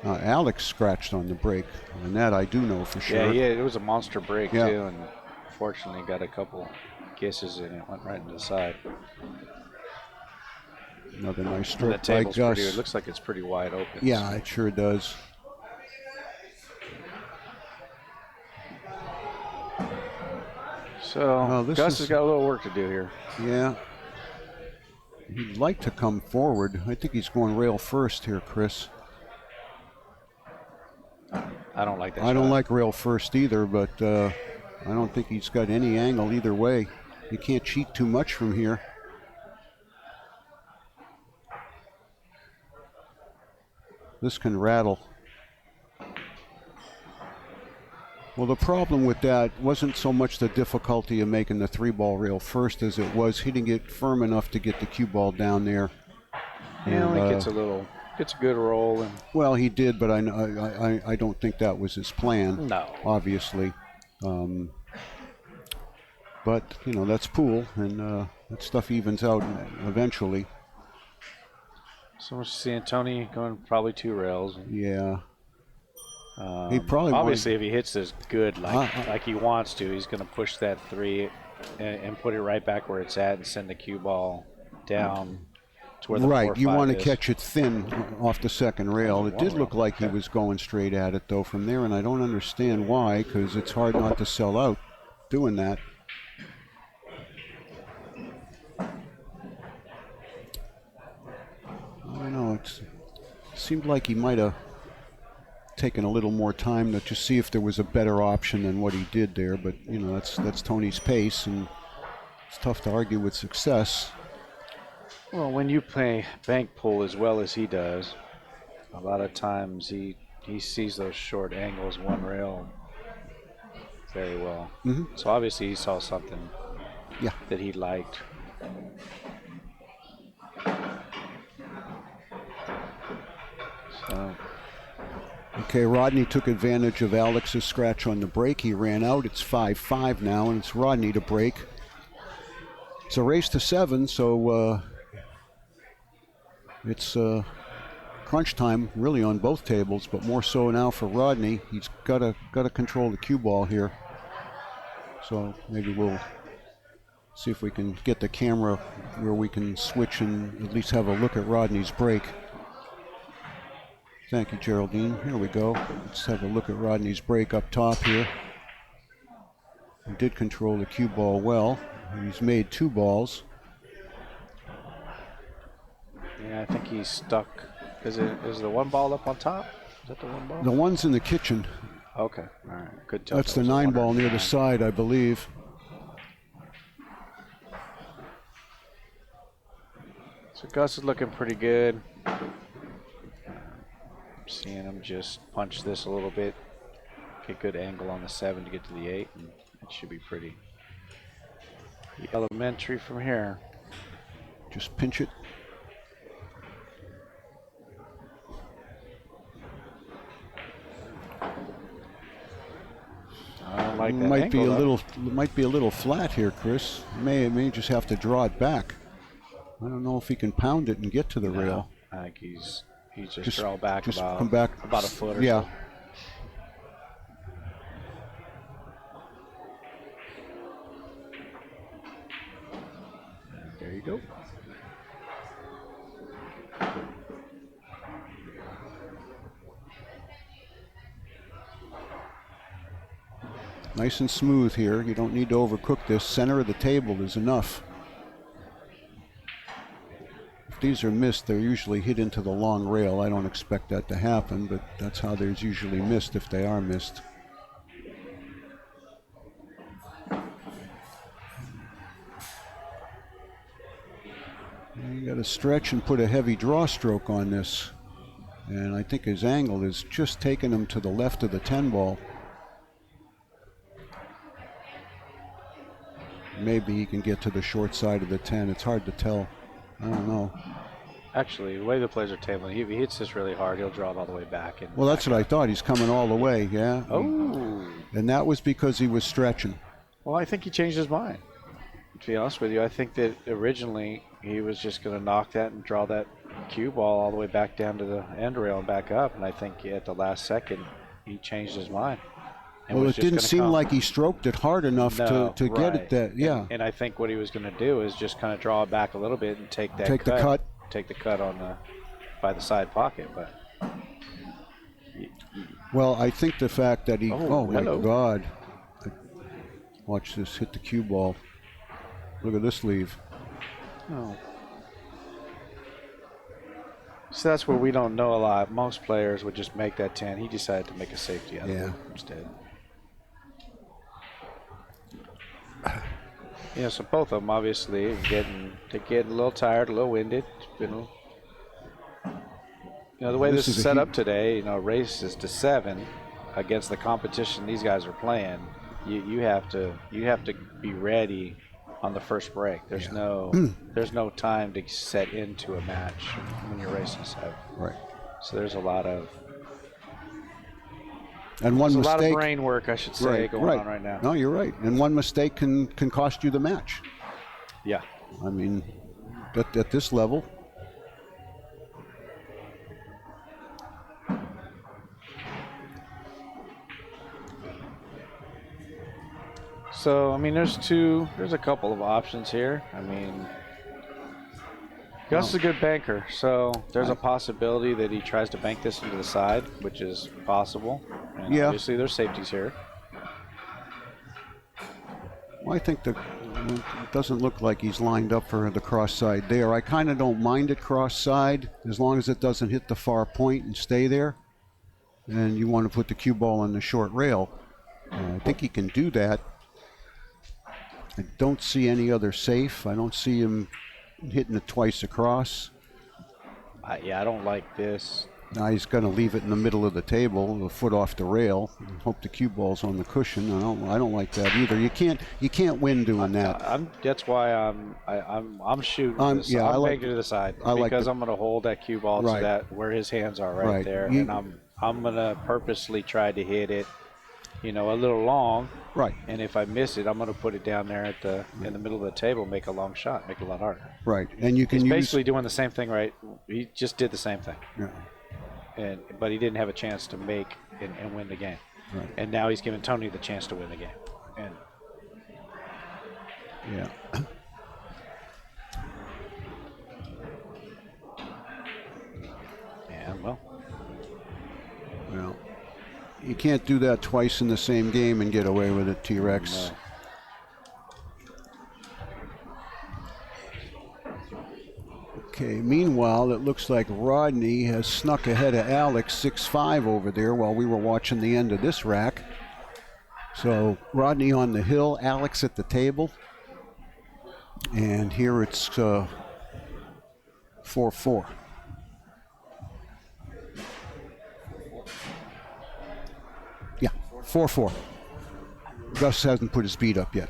Alex scratched on the break, and that I do know for sure. Yeah, it was a monster break Yeah. too, and fortunately got a couple kisses and it went right into the side. Another nice And the stroke by table's Gus. it looks like it's pretty wide open. Yeah, it sure does. So Gus has got a little work to do here. Yeah. He'd like to come forward. I think he's going rail first here, Chris. I don't like that. I don't like rail first either, but I don't think he's got any angle either way. You can't cheat too much from here. This can rattle. Well, the problem with that wasn't so much the difficulty of making the 3-ball rail first as it was hitting it firm enough to get the cue ball down there. Yeah, only gets a good roll. And well, he did, but I don't think that was his plan. No. Obviously. But, you know, that's pool, and that stuff evens out eventually. So we're seeing Tony going probably 2 rails. Yeah. He probably obviously, if he hits this good like he wants to, he's going to push that 3 and put it right back where it's at and send the cue ball down to where the 4-5 you want to is. catch it thin off the second rail. It did look like he was going straight at it, though, from there, and I don't understand why, because it's hard not to sell out doing that. I don't know. It seemed like he might have taken a little more time to just see if there was a better option than what he did there. But, you know, that's Tony's pace, and It's tough to argue with success. Well, when you play bank pool as well as he does, a lot of times he sees those short angles, one rail, very well. So obviously he saw something that he liked. So. Okay, Rodney took advantage of Alex's scratch on the break. He ran out. It's 5-5 now, and it's Rodney to break. It's a race to 7, so it's crunch time really on both tables, but more so now for Rodney. He's got to control the cue ball here. So maybe we'll see if we can get the camera where we can switch and at least have a look at Rodney's break. Thank you, Geraldine. Here we go. Let's have a look at Rodney's break up top here. He did control the cue ball well. He's made 2 balls. Yeah, I think he's stuck. Is the one ball up on top? Is that the one ball? The one's in the kitchen. Okay, all right. Good tell. That's the 9 ball near the side, I believe. So Gus is looking pretty good. Seeing him just punch this a little bit, get good angle on the 7 to get to the 8, and it should be pretty elementary from here. Just pinch it. I don't like that Might angle, be a little flat here, Chris. May just have to draw it back. I don't know if he can pound it and get to the rail. I think he's just draw back about come back about a foot or yeah. so. There you go. Nice and smooth here. You don't need to overcook this. Center of the table is enough. If these are missed, they're usually hit into the long rail. I don't expect that to happen, but that's how there's usually missed if they are missed. You got to stretch and put a heavy draw stroke on this. And I think his angle is just taking him to the left of the 10 ball. Maybe he can get to the short side of the 10. It's hard to tell. I don't know. Actually, the way the players are tabling, if he hits this really hard, he'll draw it all the way back. And well, that's what I thought. He's coming all the way, yeah. Oh. And that was because he was stretching. Well, I think he changed his mind. To be honest with you, I think that originally he was just going to knock that and draw that cue ball all the way back down to the end rail and back up. And I think at the last second, he changed his mind. Well, it didn't seem like he stroked it hard enough to get it that, yeah. And I think what he was going to do is just kind of draw it back a little bit and take that the cut. Take the cut on by the side pocket. But well, I think the fact that he, oh my hello. God. Watch this hit the cue ball. Look at this leave. Oh. So that's where we don't know a lot. Most players would just make that 10. He decided to make a safety out of it instead. Yeah, so both of them obviously are getting a little tired, a little winded. It's been, the way this is set up today, races to 7 against the competition these guys are playing. You have to be ready on the first break. There's no time to set into a match when you're racing 7. Right. So there's a lot of a lot of brain work, I should say, going on right now. No, you're right. And one mistake can cost you the match. Yeah. I mean, at this level. So, I mean, there's a couple of options here. I mean, Gus is a good banker, so there's a possibility that he tries to bank this into the side, which is possible. And obviously there's safeties here. Well, I think it doesn't look like he's lined up for the cross side there. I kind of don't mind it cross side as long as it doesn't hit the far point and stay there. And you want to put the cue ball on the short rail. I think he can do that. I don't see any other safe. I don't see him hitting it twice across. Yeah, I don't like this. Now he's going to leave it in the middle of the table, a foot off the rail, and hope the cue ball's on the cushion. I don't like that either. You can't win doing that. That's why I'm shooting. Yeah, I'm I like making to the side I like because I'm going to hold that cue ball Right. to that where his hands are Right. there, and I'm going to purposely try to hit it, a little long. Right. And if I miss it, I'm going to put it down there in the middle of the table, make a long shot, make it a lot harder. Right. And you can He's use basically doing the same thing, right? He just did the same thing. Yeah. But he didn't have a chance to make and win the game. Right. And now he's giving Tony the chance to win the game. And Yeah. well, You can't do that twice in the same game and get away with it, T-Rex. no. Okay, meanwhile, it looks like Rodney has snuck ahead of Alex 6-5 over there while we were watching the end of this rack. So Rodney on the hill, Alex at the table. And here it's 4-4. Yeah, 4-4. Gus hasn't put his beat up yet.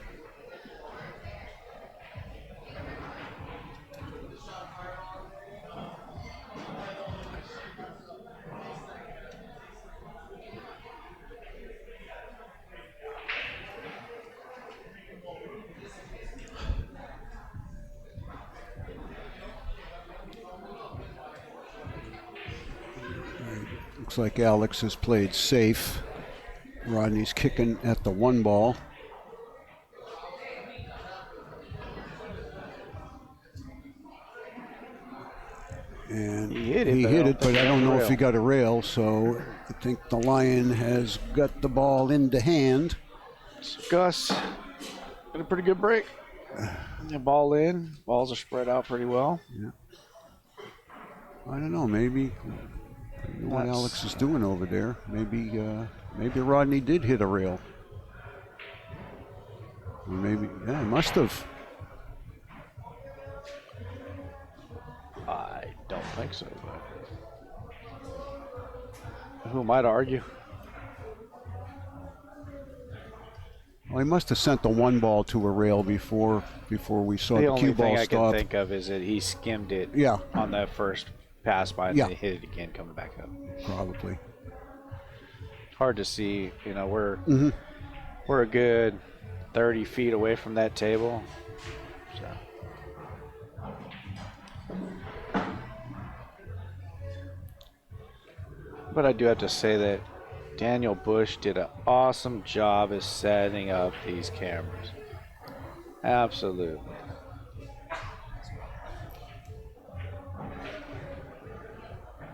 Looks like Alex has played safe. Rodney's kicking at the one ball. And He hit it, but I don't know if he got a rail, so I think the Lion has got the ball into hand. Gus got a pretty good break. The ball in. Balls are spread out pretty well. Yeah. I don't know, maybe what Alex is doing over there. Maybe Rodney did hit a rail. Or maybe, yeah, he must have. I don't think so, but who might argue? Well, he must have sent the one ball to a rail before we saw the cue ball only thing I stop. can think of is that he skimmed it Yeah. on that first pass by and Yeah. then he hit it again coming back up. Probably. Hard to see. We're a good 30 feet away from that table. So. But I do have to say that Daniel Busch did an awesome job of setting up these cameras. Absolutely.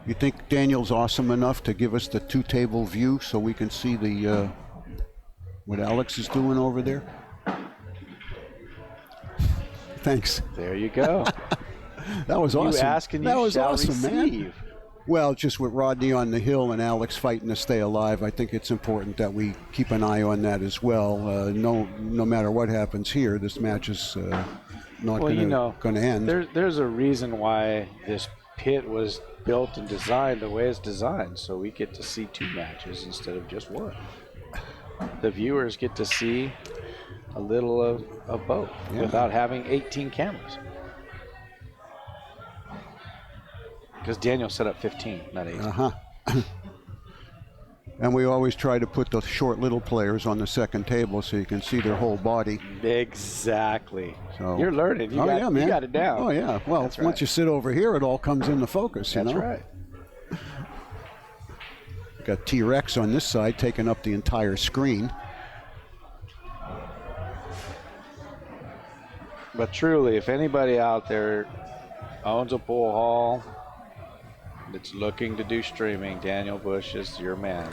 You think Daniel's awesome enough to give us the two-table view so we can see the what Alex is doing over there? Thanks. There you go. That was awesome. You ask and you that was shall awesome, receive. man. Well, just with Rodney on the hill and Alex fighting to stay alive, I think it's important that we keep an eye on that as well. No matter what happens here, this match is not going to end. There's a reason why this pit was built and designed the way it's designed, so we get to see two matches instead of just one. The viewers get to see a little of both without having 18 cameras. Because Daniel set up 15, not 18. Uh-huh. And we always try to put the short little players on the second table so you can see their whole body. Exactly. So, you're learning. You got it down. Oh, yeah. Well, That's once right. you sit over here, it all comes into focus, you That's know? right. Got T-Rex on this side taking up the entire screen. But truly, if anybody out there owns a pool hall that's looking to do streaming, Daniel Busch is your man.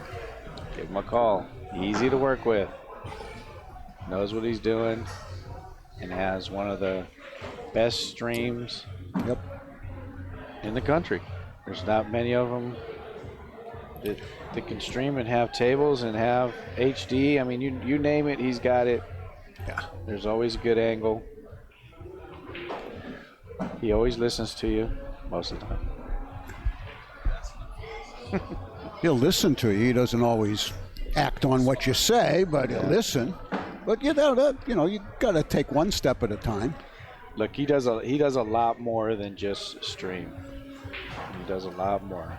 Give him a call. Easy to work with. Knows what he's doing and has one of the best streams in the country. There's not many of them that can stream and have tables and have HD. I mean, you name it, he's got it. Yeah. There's always a good angle. He always listens to you most of the time. He'll listen to you. He doesn't always act on what you say, but he'll listen. But you know, you got to take one step at a time. Look, he does a lot more than just stream. He does a lot more.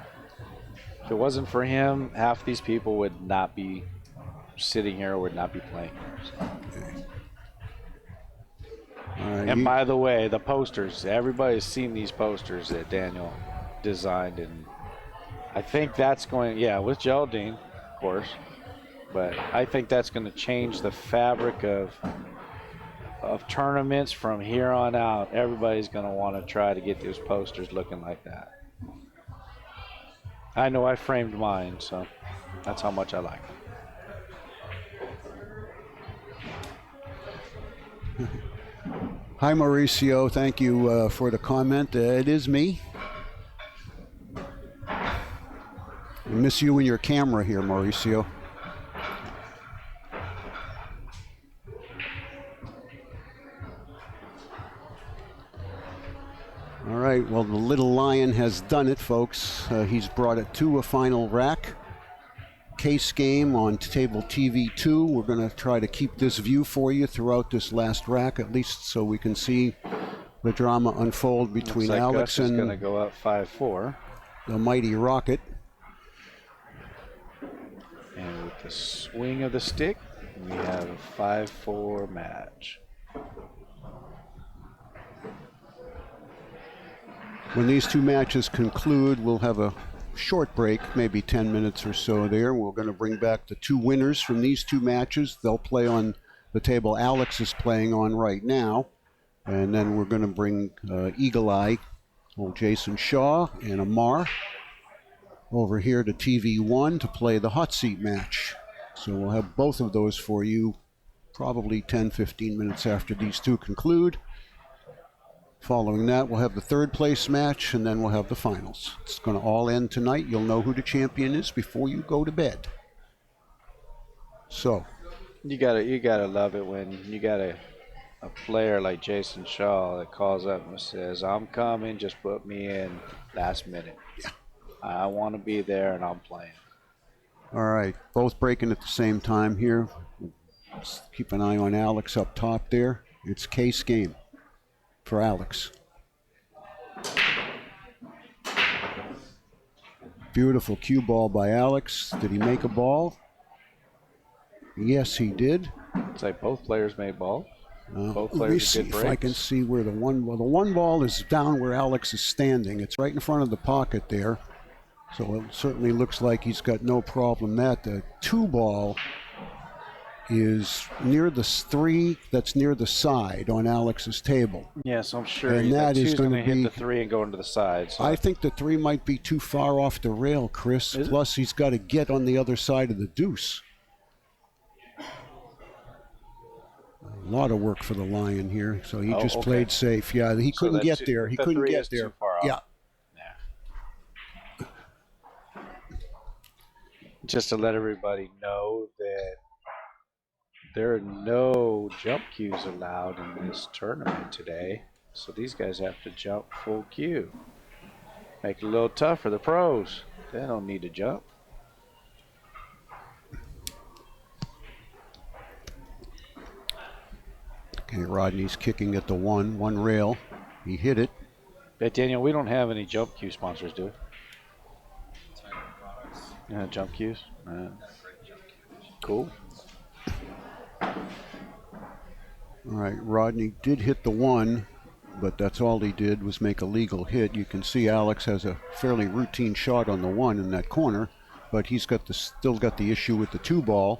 If it wasn't for him, half these people would not be sitting here, would not be playing here. And by the way, the posters, everybody's seen these posters that Daniel designed, and I think that's going, with Geraldine, of course, but I think that's going to change the fabric of tournaments from here on out. Everybody's going to want to try to get those posters looking like that. I know I framed mine, so that's how much I like them. Hi, Mauricio. Thank you for the comment. It is me. I miss you and your camera here, Mauricio. All right, well, the little lion has done it, folks. He's brought it to a final rack. Case game on table TV 2. We're going to try to keep this view for you throughout this last rack, at least so we can see the drama unfold between Looks like Alex Gus and is going to go up 5-4. the mighty Rocket. And with the swing of the stick, we have a 5-4 match. When these two matches conclude, we'll have a short break, maybe 10 minutes or so there. We're going to bring back the two winners from these two matches. They'll play on the table Alex is playing on right now. And then we're going to bring Eagle Eye, old Jason Shaw, and Amar over here to TV1 to play the hot seat match. So we'll have both of those for you probably 10-15 minutes after these two conclude. Following that, we'll have the third place match, and then we'll have the finals. It's going to all end tonight. You'll know who the champion is before you go to bed. So, you gotta love it when you got a player like Jason Shaw that calls up and says, "I'm coming, just put me in last minute. Yeah. I want to be there, and I'm playing." All right, both breaking at the same time here. Let's keep an eye on Alex up top there. It's case game for Alex. Beautiful cue ball by Alex. Did he make a ball? Yes, he did. It's like both players made ball. Both Let me players see did if breaks. I can see where the one ball is down where Alex is standing. It's right in front of the pocket there. So it certainly looks like he's got no problem that. The two ball is near the three that's near the side on Alex's table. Yes, I'm sure. And that is going to be, hit the three and go into the side. So. I think the three might be too far off the rail, Chris. Plus, he's got to get on the other side of the deuce. A lot of work for the Lion here, so he just played safe. Yeah, he couldn't get there. He couldn't get there. Too far off. Yeah. Just to let everybody know that there are no jump cues allowed in this tournament today. So these guys have to jump full cue. Make it a little tough for the pros. They don't need to jump. Okay, Rodney's kicking at the one rail. He hit it. But Daniel, we don't have any jump cue sponsors, do we? Jump cues. Cool. All right, Rodney did hit the one, but that's all he did was make a legal hit. You can see Alex has a fairly routine shot on the one in that corner, but he's got still got the issue with the two ball.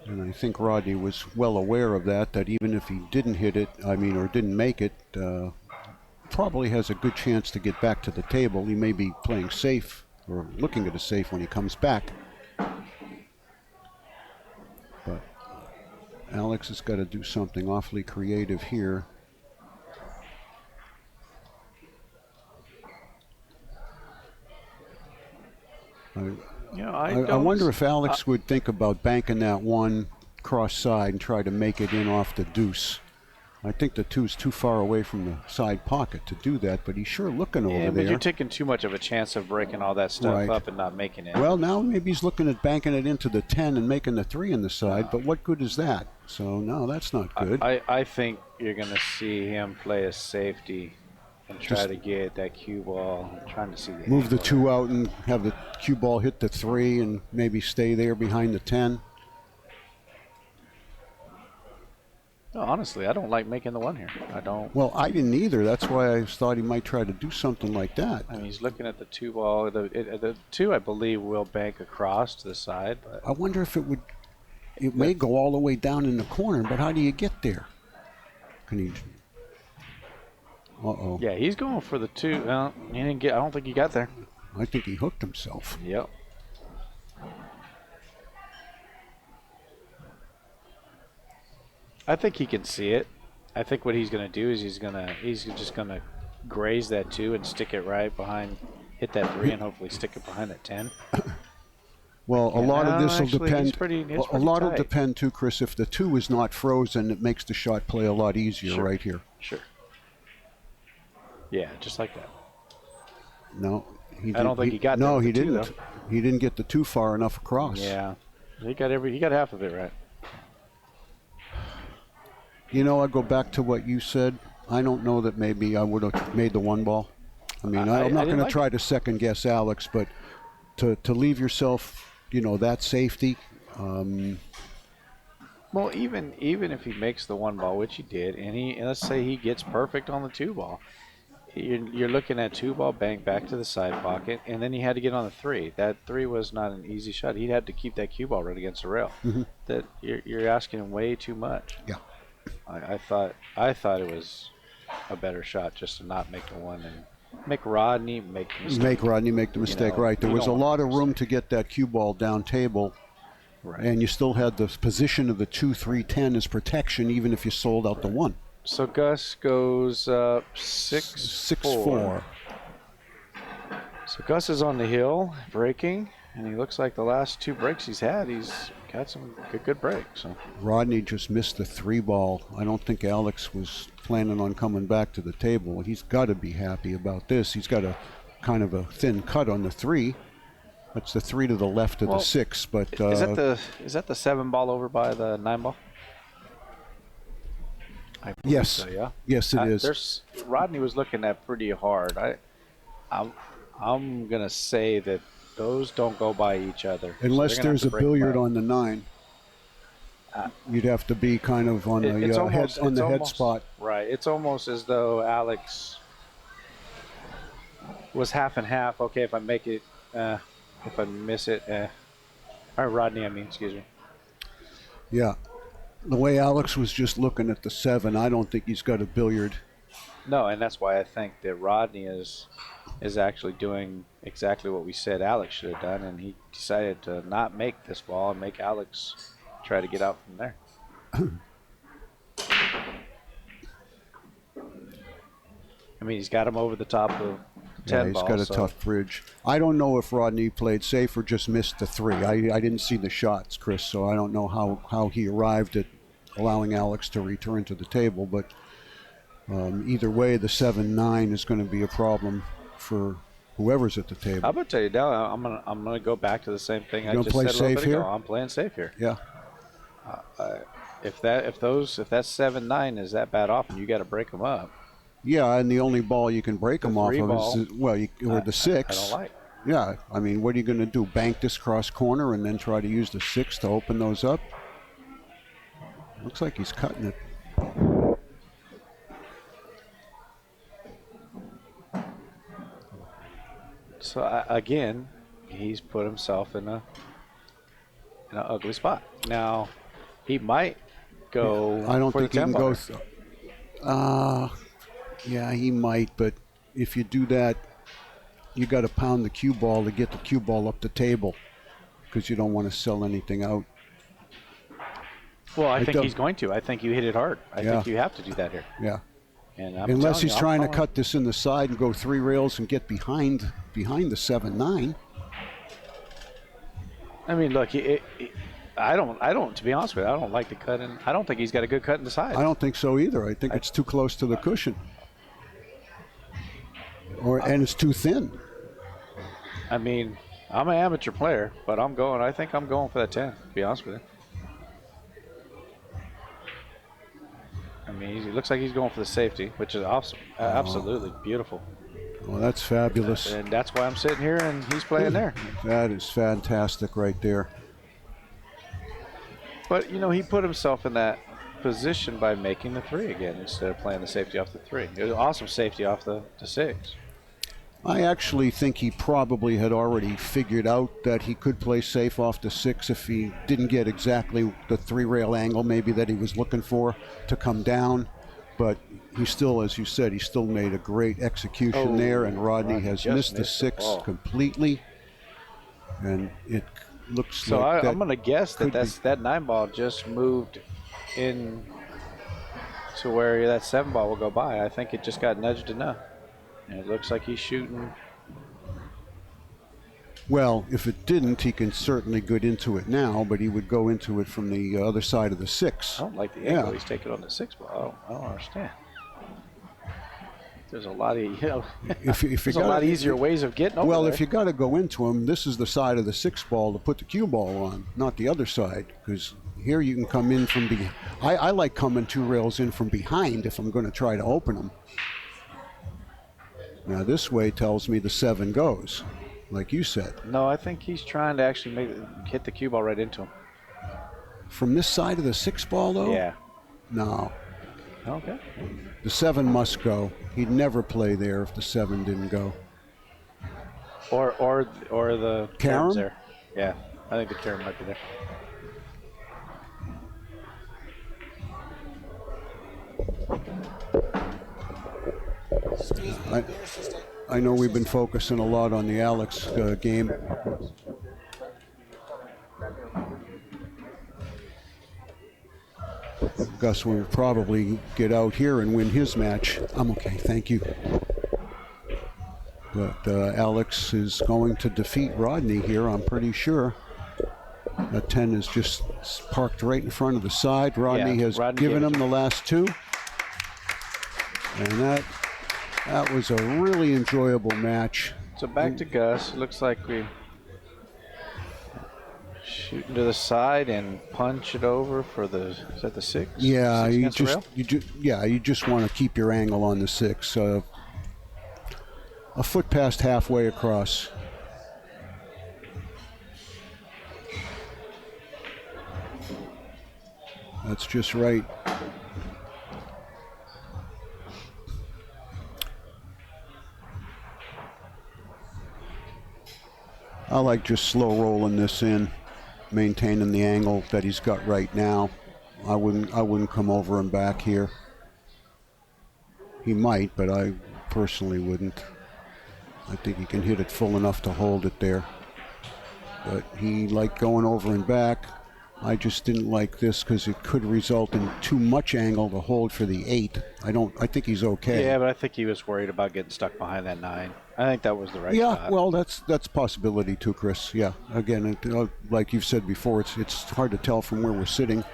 And I think Rodney was well aware of that even if he didn't hit it, or didn't make it, probably has a good chance to get back to the table. He may be playing safe or looking at a safe when he comes back. But Alex has got to do something awfully creative here. I wonder if Alex would think about banking that one cross side and try to make it in off the deuce. I think the 2's too far away from the side pocket to do that, but he's sure looking over Yeah, there. but you're taking too much of a chance of breaking all that stuff Right. up and not making it. Well, now maybe he's looking at banking it into the 10 and making the 3 in the side, but what good is that? So, no, that's not good. I think you're going to see him play a safety and try Just to get that cue ball. I'm trying to see the move the angle. 2 out and have the cue ball hit the 3 and maybe stay there behind the 10. No, honestly, I don't like making the 1 here. I don't. Well, I didn't either. That's why I thought he might try to do something like that. I mean, he's looking at the 2 ball. The 2, I believe, will bank across to the side. But I wonder if it would. It may go all the way down in the corner, but how do you get there? Can he? Uh-oh. yeah, he's going for the 2. Well, he didn't get. I don't think he got there. I think he hooked himself. Yep. I think he can see it. I think what he's going to do is he's just going to graze that 2 and stick it right behind, hit that 3 and hopefully stick it behind that 10. Well, a lot of this will actually, depend. it's pretty A lot will tight. depend too, Chris. If the 2 is not frozen, it makes the shot play a lot easier Sure. right here. Sure. Yeah, just like that. No, he I don't think he got there No, with he the 2, didn't. He didn't get the 2 far enough across. Yeah. He got half of it right. You know, I go back to what you said. I don't know that maybe I would have made the 1 ball. I mean, I'm not going to try to second guess Alex, but to leave yourself, you know, that safety. Well, even if he makes the 1 ball, which he did, and let's say he gets perfect on the 2 ball, you're looking at 2 ball bank back to the side pocket, and then he had to get on the 3. That 3 was not an easy shot. He had to keep that cue ball right against the rail. That you're asking him way too much. Yeah. I thought it was a better shot just to not make the 1 and make Rodney make the mistake. Make Rodney make the mistake, know, right. There you was a don't lot want of room to get that cue ball down table, Right. and you still had the position of the 2, 3, 10 as protection, even if you sold out the 1. So Gus goes up 6-4. 6-4. So Gus is on the hill breaking, and he looks like the last 2 breaks he's had, he's got some good breaks. So Rodney just missed the 3 ball. I don't think Alex was planning on coming back to the table. He's got to be happy about this. He's got a kind of a thin cut on the 3. That's the 3 to the left of the 6. But is that the 7 ball over by the 9 ball? I believe yes, so, yeah. yes, it is. Rodney was looking at pretty hard. I'm gonna say that those don't go by each other. Unless so they're gonna have there's to a break billiard apart. on the 9. You'd have to be kind of on It's the almost- head it's head almost- spot. Right. It's almost as though Alex was half and half. Okay, if I make it, if I miss it, or Rodney, I mean, excuse me. Yeah. The way Alex was just looking at the 7, I don't think he's got a billiard. No, and that's why I think that Rodney is actually doing exactly what we said Alex should have done, and he decided to not make this ball and make Alex try to get out from there. I mean, he's got him over the top of 10 Yeah, he's ball. got a so tough bridge. I don't know if Rodney played safe or just missed the 3. I didn't see the shots, Chris, so I don't know how he arrived at allowing Alex to return to the table. But either way, the 7-9 is going to be a problem for whoever's at the table. I'm gonna tell you now. I'm gonna go back to the same thing I gonna just play said a little safe bit ago. here? I'm playing safe here. Yeah. If that 7-9 is that bad off, and you got to break them up. Yeah, and the only ball you can break them off 3 of ball, is, or the 6. I don't like. Yeah, I mean, what are you going to do? Bank this cross corner and then try to use the 6 to open those up? Looks like he's cutting it. So again, he's put himself in an ugly spot. Now, he might go. I don't for think the he can 10 go. baller. Yeah, he might, but if you do that, you got to pound the cue ball to get the cue ball up the table because you don't want to sell anything out. Well, I think don't- he's going to. I think you hit it hard. I Yeah. think you have to do that here. Yeah. And I'm Unless telling he's you, I'm trying to calling- cut this in the side and go 3 rails and get behind the 7-9. I mean, look, I don't. To be honest with you, I don't like the cut in. I don't think he's got a good cut in the side. I don't think so either. I think it's too close to the cushion. And it's too thin. I mean, I'm an amateur player, but I think I'm going for that 10, to be honest with you. I mean, he looks like he's going for the safety, which is awesome. Absolutely beautiful. Well, that's fabulous. And that's why I'm sitting here and he's playing there. That is fantastic right there. But, you know, he put himself in that position by making the 3 again instead of playing the safety off the 3. It was an awesome safety off the 6. I actually think he probably had already figured out that he could play safe off the 6 if he didn't get exactly the 3-rail angle maybe that he was looking for to come down. But he still, as you said, he still made a great execution there, and Rodney has missed the 6 completely. And it looks like I'm going to guess that that 9 ball just moved in to where that 7 ball will go by. I think it just got nudged enough. And it looks like he's shooting. Well, if it didn't, he can certainly get into it now, but he would go into it from the other side of the 6. I don't like the angle he's taking on the 6 ball. I don't understand. There's a lot of, there's a lot easier ways of getting over there. If you got to go into him, this is the side of the 6 ball to put the cue ball on, not the other side, because here you can come in from behind. I like coming 2 rails in from behind if I'm going to try to open them. Now this way tells me the 7 goes, like you said. No, I think he's trying to actually hit the cue ball right into him. From this side of the 6 ball, though? Yeah. No. Okay. The 7 must go. He'd never play there if the 7 didn't go. Or the carom there. Yeah, I think the carom might be there. I know we've been focusing a lot on the Alex game. Gus will probably get out here and win his match. I'm okay, thank you. But Alex is going to defeat Rodney here, I'm pretty sure. That 10 is just parked right in front of the side. Rodney has given him the last 2. And that was a really enjoyable match. So back to Gus. Looks like we shooting to the side and punch it over for the, is that the 6? Yeah, 6 you just want to keep your angle on the 6. A foot past halfway across. That's just right. I like just slow rolling this in, maintaining the angle that he's got right now. I wouldn't come over and back here. He might, but I personally wouldn't. I think he can hit it full enough to hold it there. But he liked going over and back. I just didn't like this because it could result in too much angle to hold for the 8. I think he's okay. Yeah, but I think he was worried about getting stuck behind that 9. I think that was the right shot. Yeah, well, that's a possibility too, Chris. Yeah, again, like you've said before, it's hard to tell from where we're sitting.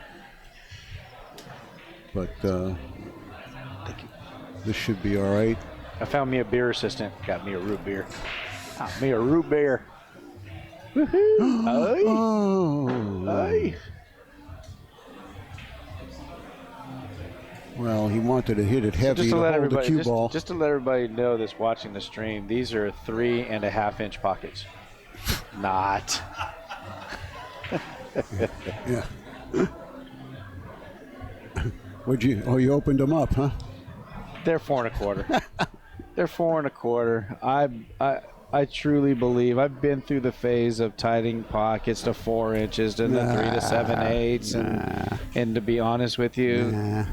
But this should be all right. I found me a beer assistant. Got me a root beer. Got me a root beer. Woohoo! Aye. Oh. Aye. Well, he wanted to hit it heavy to hold the cue ball. Just to let everybody know that's watching the stream, these are 3.5-inch pockets. Not. Yeah. You opened them up, huh? They're 4 1/4. They're 4 1/4. I truly believe I've been through the phase of tightening pockets to 4 inches to the 3 to 7/8, and to be honest with you,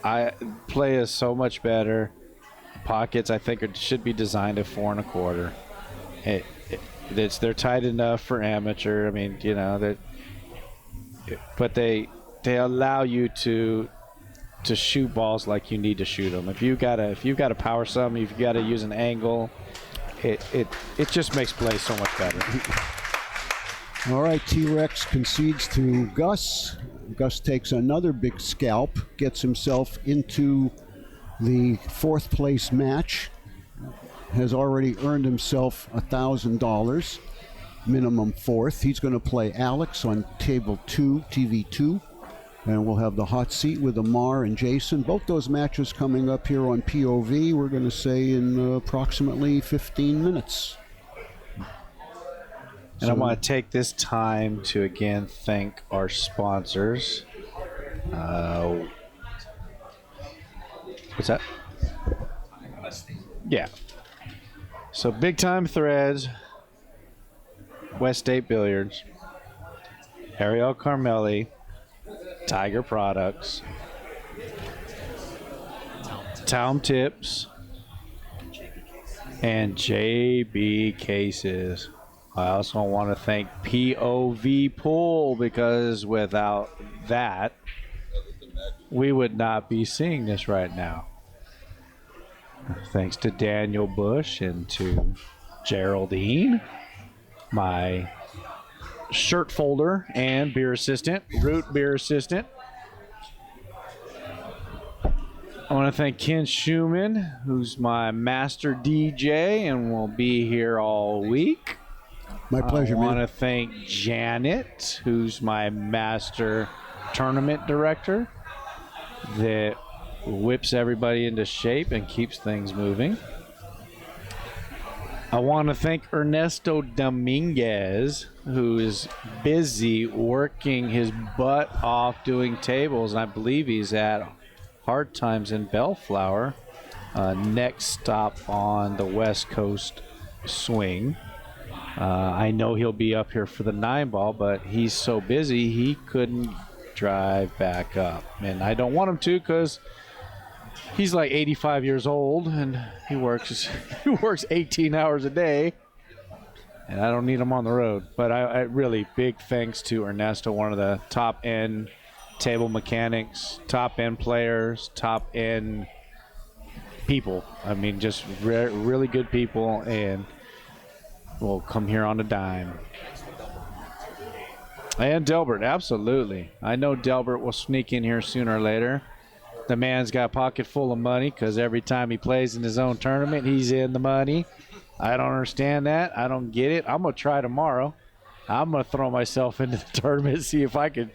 I play is so much better. Pockets I think should be designed at 4 1/4. They're tight enough for amateur. I mean, you know, but they allow you to shoot balls like you need to shoot them. If you gotta power some, if you gotta use an angle, it just makes play so much better. All right, T-Rex concedes to Gus. Gus takes another big scalp, gets himself into the 4th place match, has already earned himself $1,000, minimum 4th. He's going to play Alex on table 2, TV2, and we'll have the hot seat with Amar and Jason. Both those matches coming up here on POV, we're going to say in approximately 15 minutes. And I want to take this time to again thank our sponsors. What's that? Yeah. So Big Time Threads, West State Billiards, Ariel Carmelli, Tiger Products, Town Tips, and JB Cases. I also want to thank POVPOOL, because without that, we would not be seeing this right now. Thanks to Daniel Busch and to Geraldine, my shirt folder and beer assistant, root beer assistant. I want to thank Ken Shuman, who's my master DJ and will be here all week. My pleasure, man. I want to thank Janet, who's my master tournament director, that whips everybody into shape and keeps things moving. I want to thank Ernesto Dominguez, who is busy working his butt off doing tables, and I believe he's at Hard Times in Bellflower, next stop on the West Coast swing. I know he'll be up here for the 9-ball, but he's so busy he couldn't drive back up. And I don't want him to, because he's like 85 years old and he works 18 hours a day, and I don't need him on the road. But I really big thanks to Ernesto, one of the top end table mechanics, top end players, top end people. I mean, just really good people, and will come here on a dime. And Delbert, absolutely. I know Delbert will sneak in here sooner or later. The man's got a pocket full of money, because every time he plays in his own tournament, he's in the money. I don't understand that. I don't get it. I'm going to try tomorrow. I'm going to throw myself into the tournament and see if I can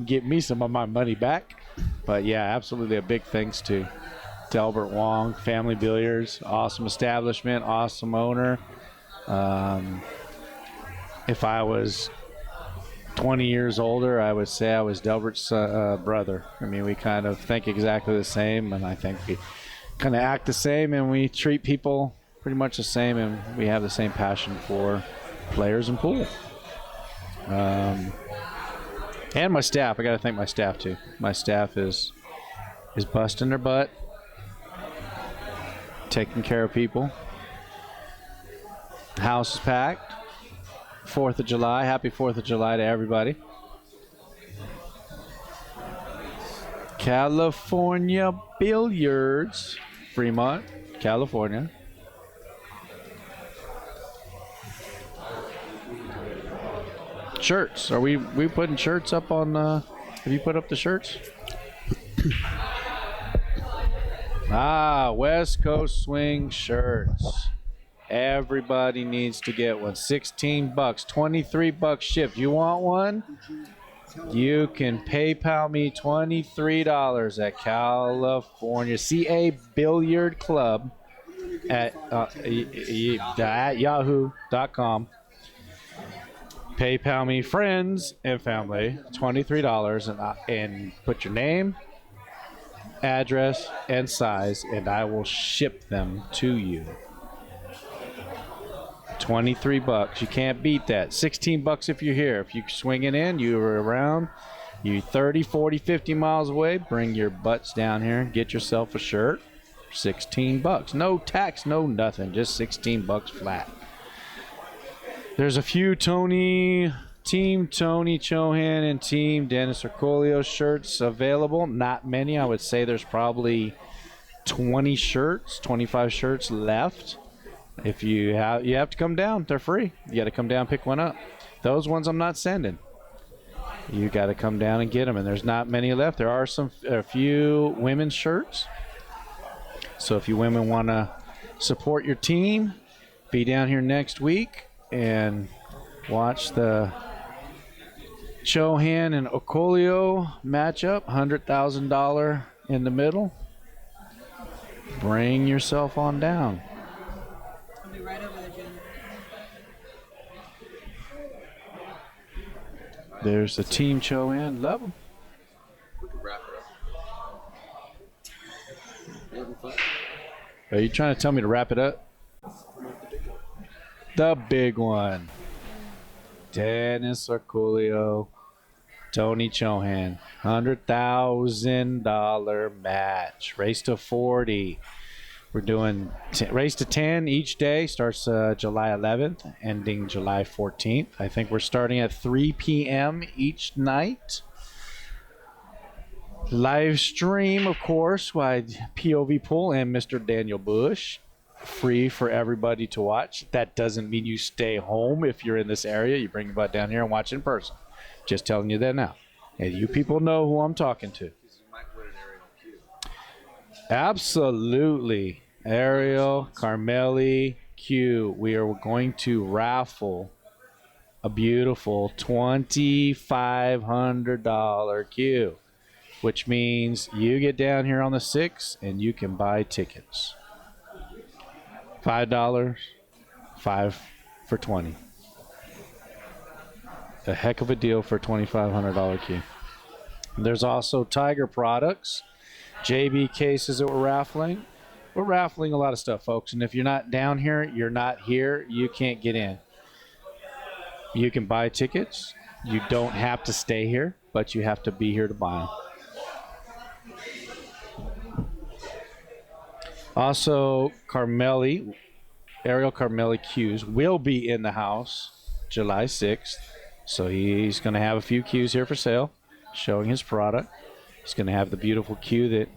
get me some of my money back. But, yeah, absolutely a big thanks to Delbert Wong, Family Billiards, awesome establishment, awesome owner. If I was 20 years older, I would say I was Delbert's brother. I mean, we kind of think exactly the same, and I think we kind of act the same, and we treat people pretty much the same, and we have the same passion for players and pool. And my staff. I got to thank my staff too. My staff is busting their butt, taking care of people. House is packed. 4th of July. Happy 4th of July to everybody. California Billiards, Fremont, California. Shirts. Are we putting shirts up on? Have you put up the shirts? West Coast Swing shirts. Everybody needs to get one. $16, $23 shipped. You want one? You can PayPal me $23 at California CA Billiard Club at yahoo.com. PayPal me friends and family $23 and put your name, address, and size, and I will ship them to you. $23. You can't beat that. $16 if you're here. If you're swinging in, you're around, you 30, 40, 50 miles away, bring your butts down here and get yourself a shirt. $16. No tax, no nothing. Just $16 flat. There's a few Team Tony Chohan and Team Dennis Ercolio shirts available. Not many. I would say there's probably 20 shirts, 25 shirts left. If you have to come down, they're free. You got to come down, pick one up. Those ones I'm not sending. You got to come down and get them, and there's not many left. There are a few women's shirts. So if you women want to support your team, be down here next week and watch the CHOHAN and Okolio matchup. $100,000 in the middle. Bring yourself on down. I'll be right over there, Jen. There's the Team CHOHAN. Love them. We can wrap it up. Are you trying to tell me to wrap it up? The big one. Dennis Okolio, Tony CHOHAN. $100,000 match. Race to 40. We're doing race to 10 each day. Starts July 11th, ending July 14th. I think we're starting at 3 p.m. each night. Live stream, of course, by POVPOOL and Mr. Daniel Busch. Free for everybody to watch. That doesn't mean you stay home if you're in this area. You bring your butt down here and watch in person. Just telling you that now. And you people know who I'm talking to. Absolutely. Ariel, Carmeli, Q. We are going to raffle a beautiful $2,500 Q, which means you get down here on the 6th and you can buy tickets. $5, 5 for 20. A heck of a deal for $2,500 Q. There's also Tiger products, JB cases that we're raffling. We're raffling a lot of stuff, folks. And if you're not down here, you're not here, you can't get in. You can buy tickets. You don't have to stay here, but you have to be here to buy them. Also, Ariel Carmeli Qs will be in the house July 6th. So he's going to have a few Qs here for sale, showing his product. He's going to have the beautiful Q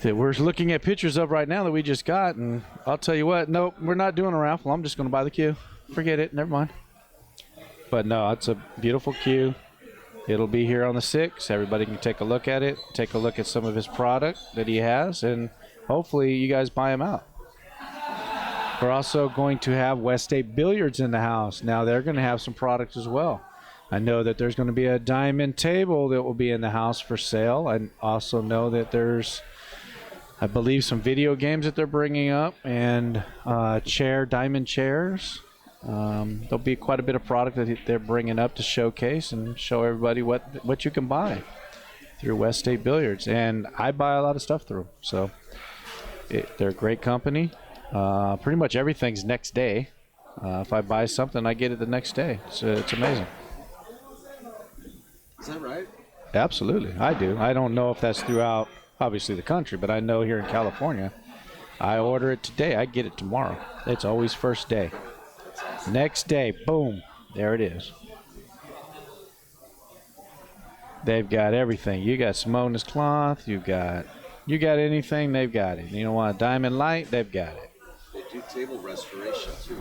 that we're looking at pictures of right now that we just got. And I'll tell you what, nope, we're not doing a raffle. I'm just going to buy the Q. Forget it. Never mind. But no, it's a beautiful Q. It'll be here on the 6th. Everybody can take a look at it, take a look at some of his product that he has, and hopefully you guys buy him out. We're also going to have West State Billiards in the house. Now they're going to have some products as well. I know that there's going to be a diamond table that will be in the house for sale. I also know that there's, I believe, some video games that they're bringing up and diamond chairs. There'll be quite a bit of product that they're bringing up to showcase and show everybody what you can buy through West State Billiards. And I buy a lot of stuff through them. So they're a great company. Pretty much everything's next day. If I buy something, I get it the next day. It's amazing. Is that right? Absolutely, I do. I don't know if that's throughout, obviously, the country, but I know here in California, I order it today, I get it tomorrow. It's always first day. Next day, boom, there it is. They've got everything. You got Simona's cloth, you got anything, they've got it. You don't want a diamond light, they've got it. They do table restoration too.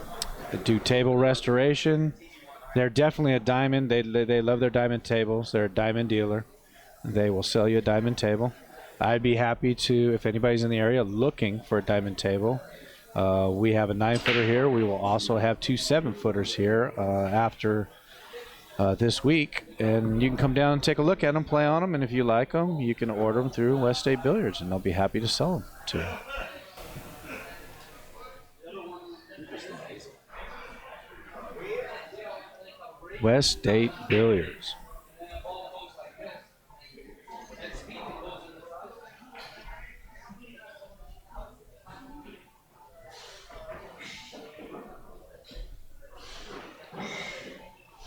They do table restoration. They're definitely a diamond. They love their diamond tables. They're a diamond dealer. They will sell you a diamond table. I'd be happy to, if anybody's in the area looking for a diamond table. We have a 9-footer here. We will also have 2 7-footers here after this week. And you can come down and take a look at them, play on them, and if you like them, you can order them through West State Billiards, and they'll be happy to sell them to you. West State Billiards.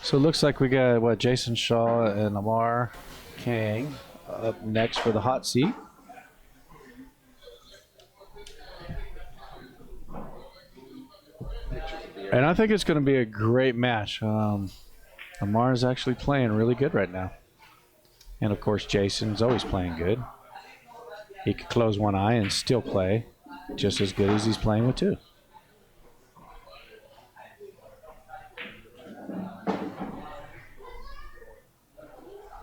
So it looks like we got, Jason Shaw and Lamar Kang up next for the hot seat. And I think it's going to be a great match. Lamar is actually playing really good right now. And, of course, Jason's always playing good. He could close one eye and still play just as good as he's playing with 2.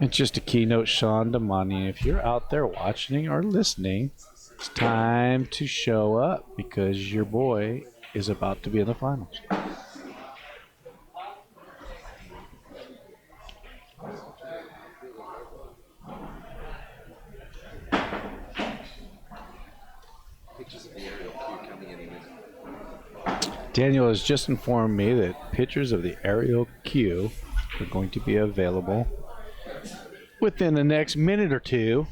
And just a keynote, Sean Damani, if you're out there watching or listening, it's time to show up because your boy is about to be in the finals. Daniel has just informed me that pictures of the aerial cue are going to be available within the next minute or two.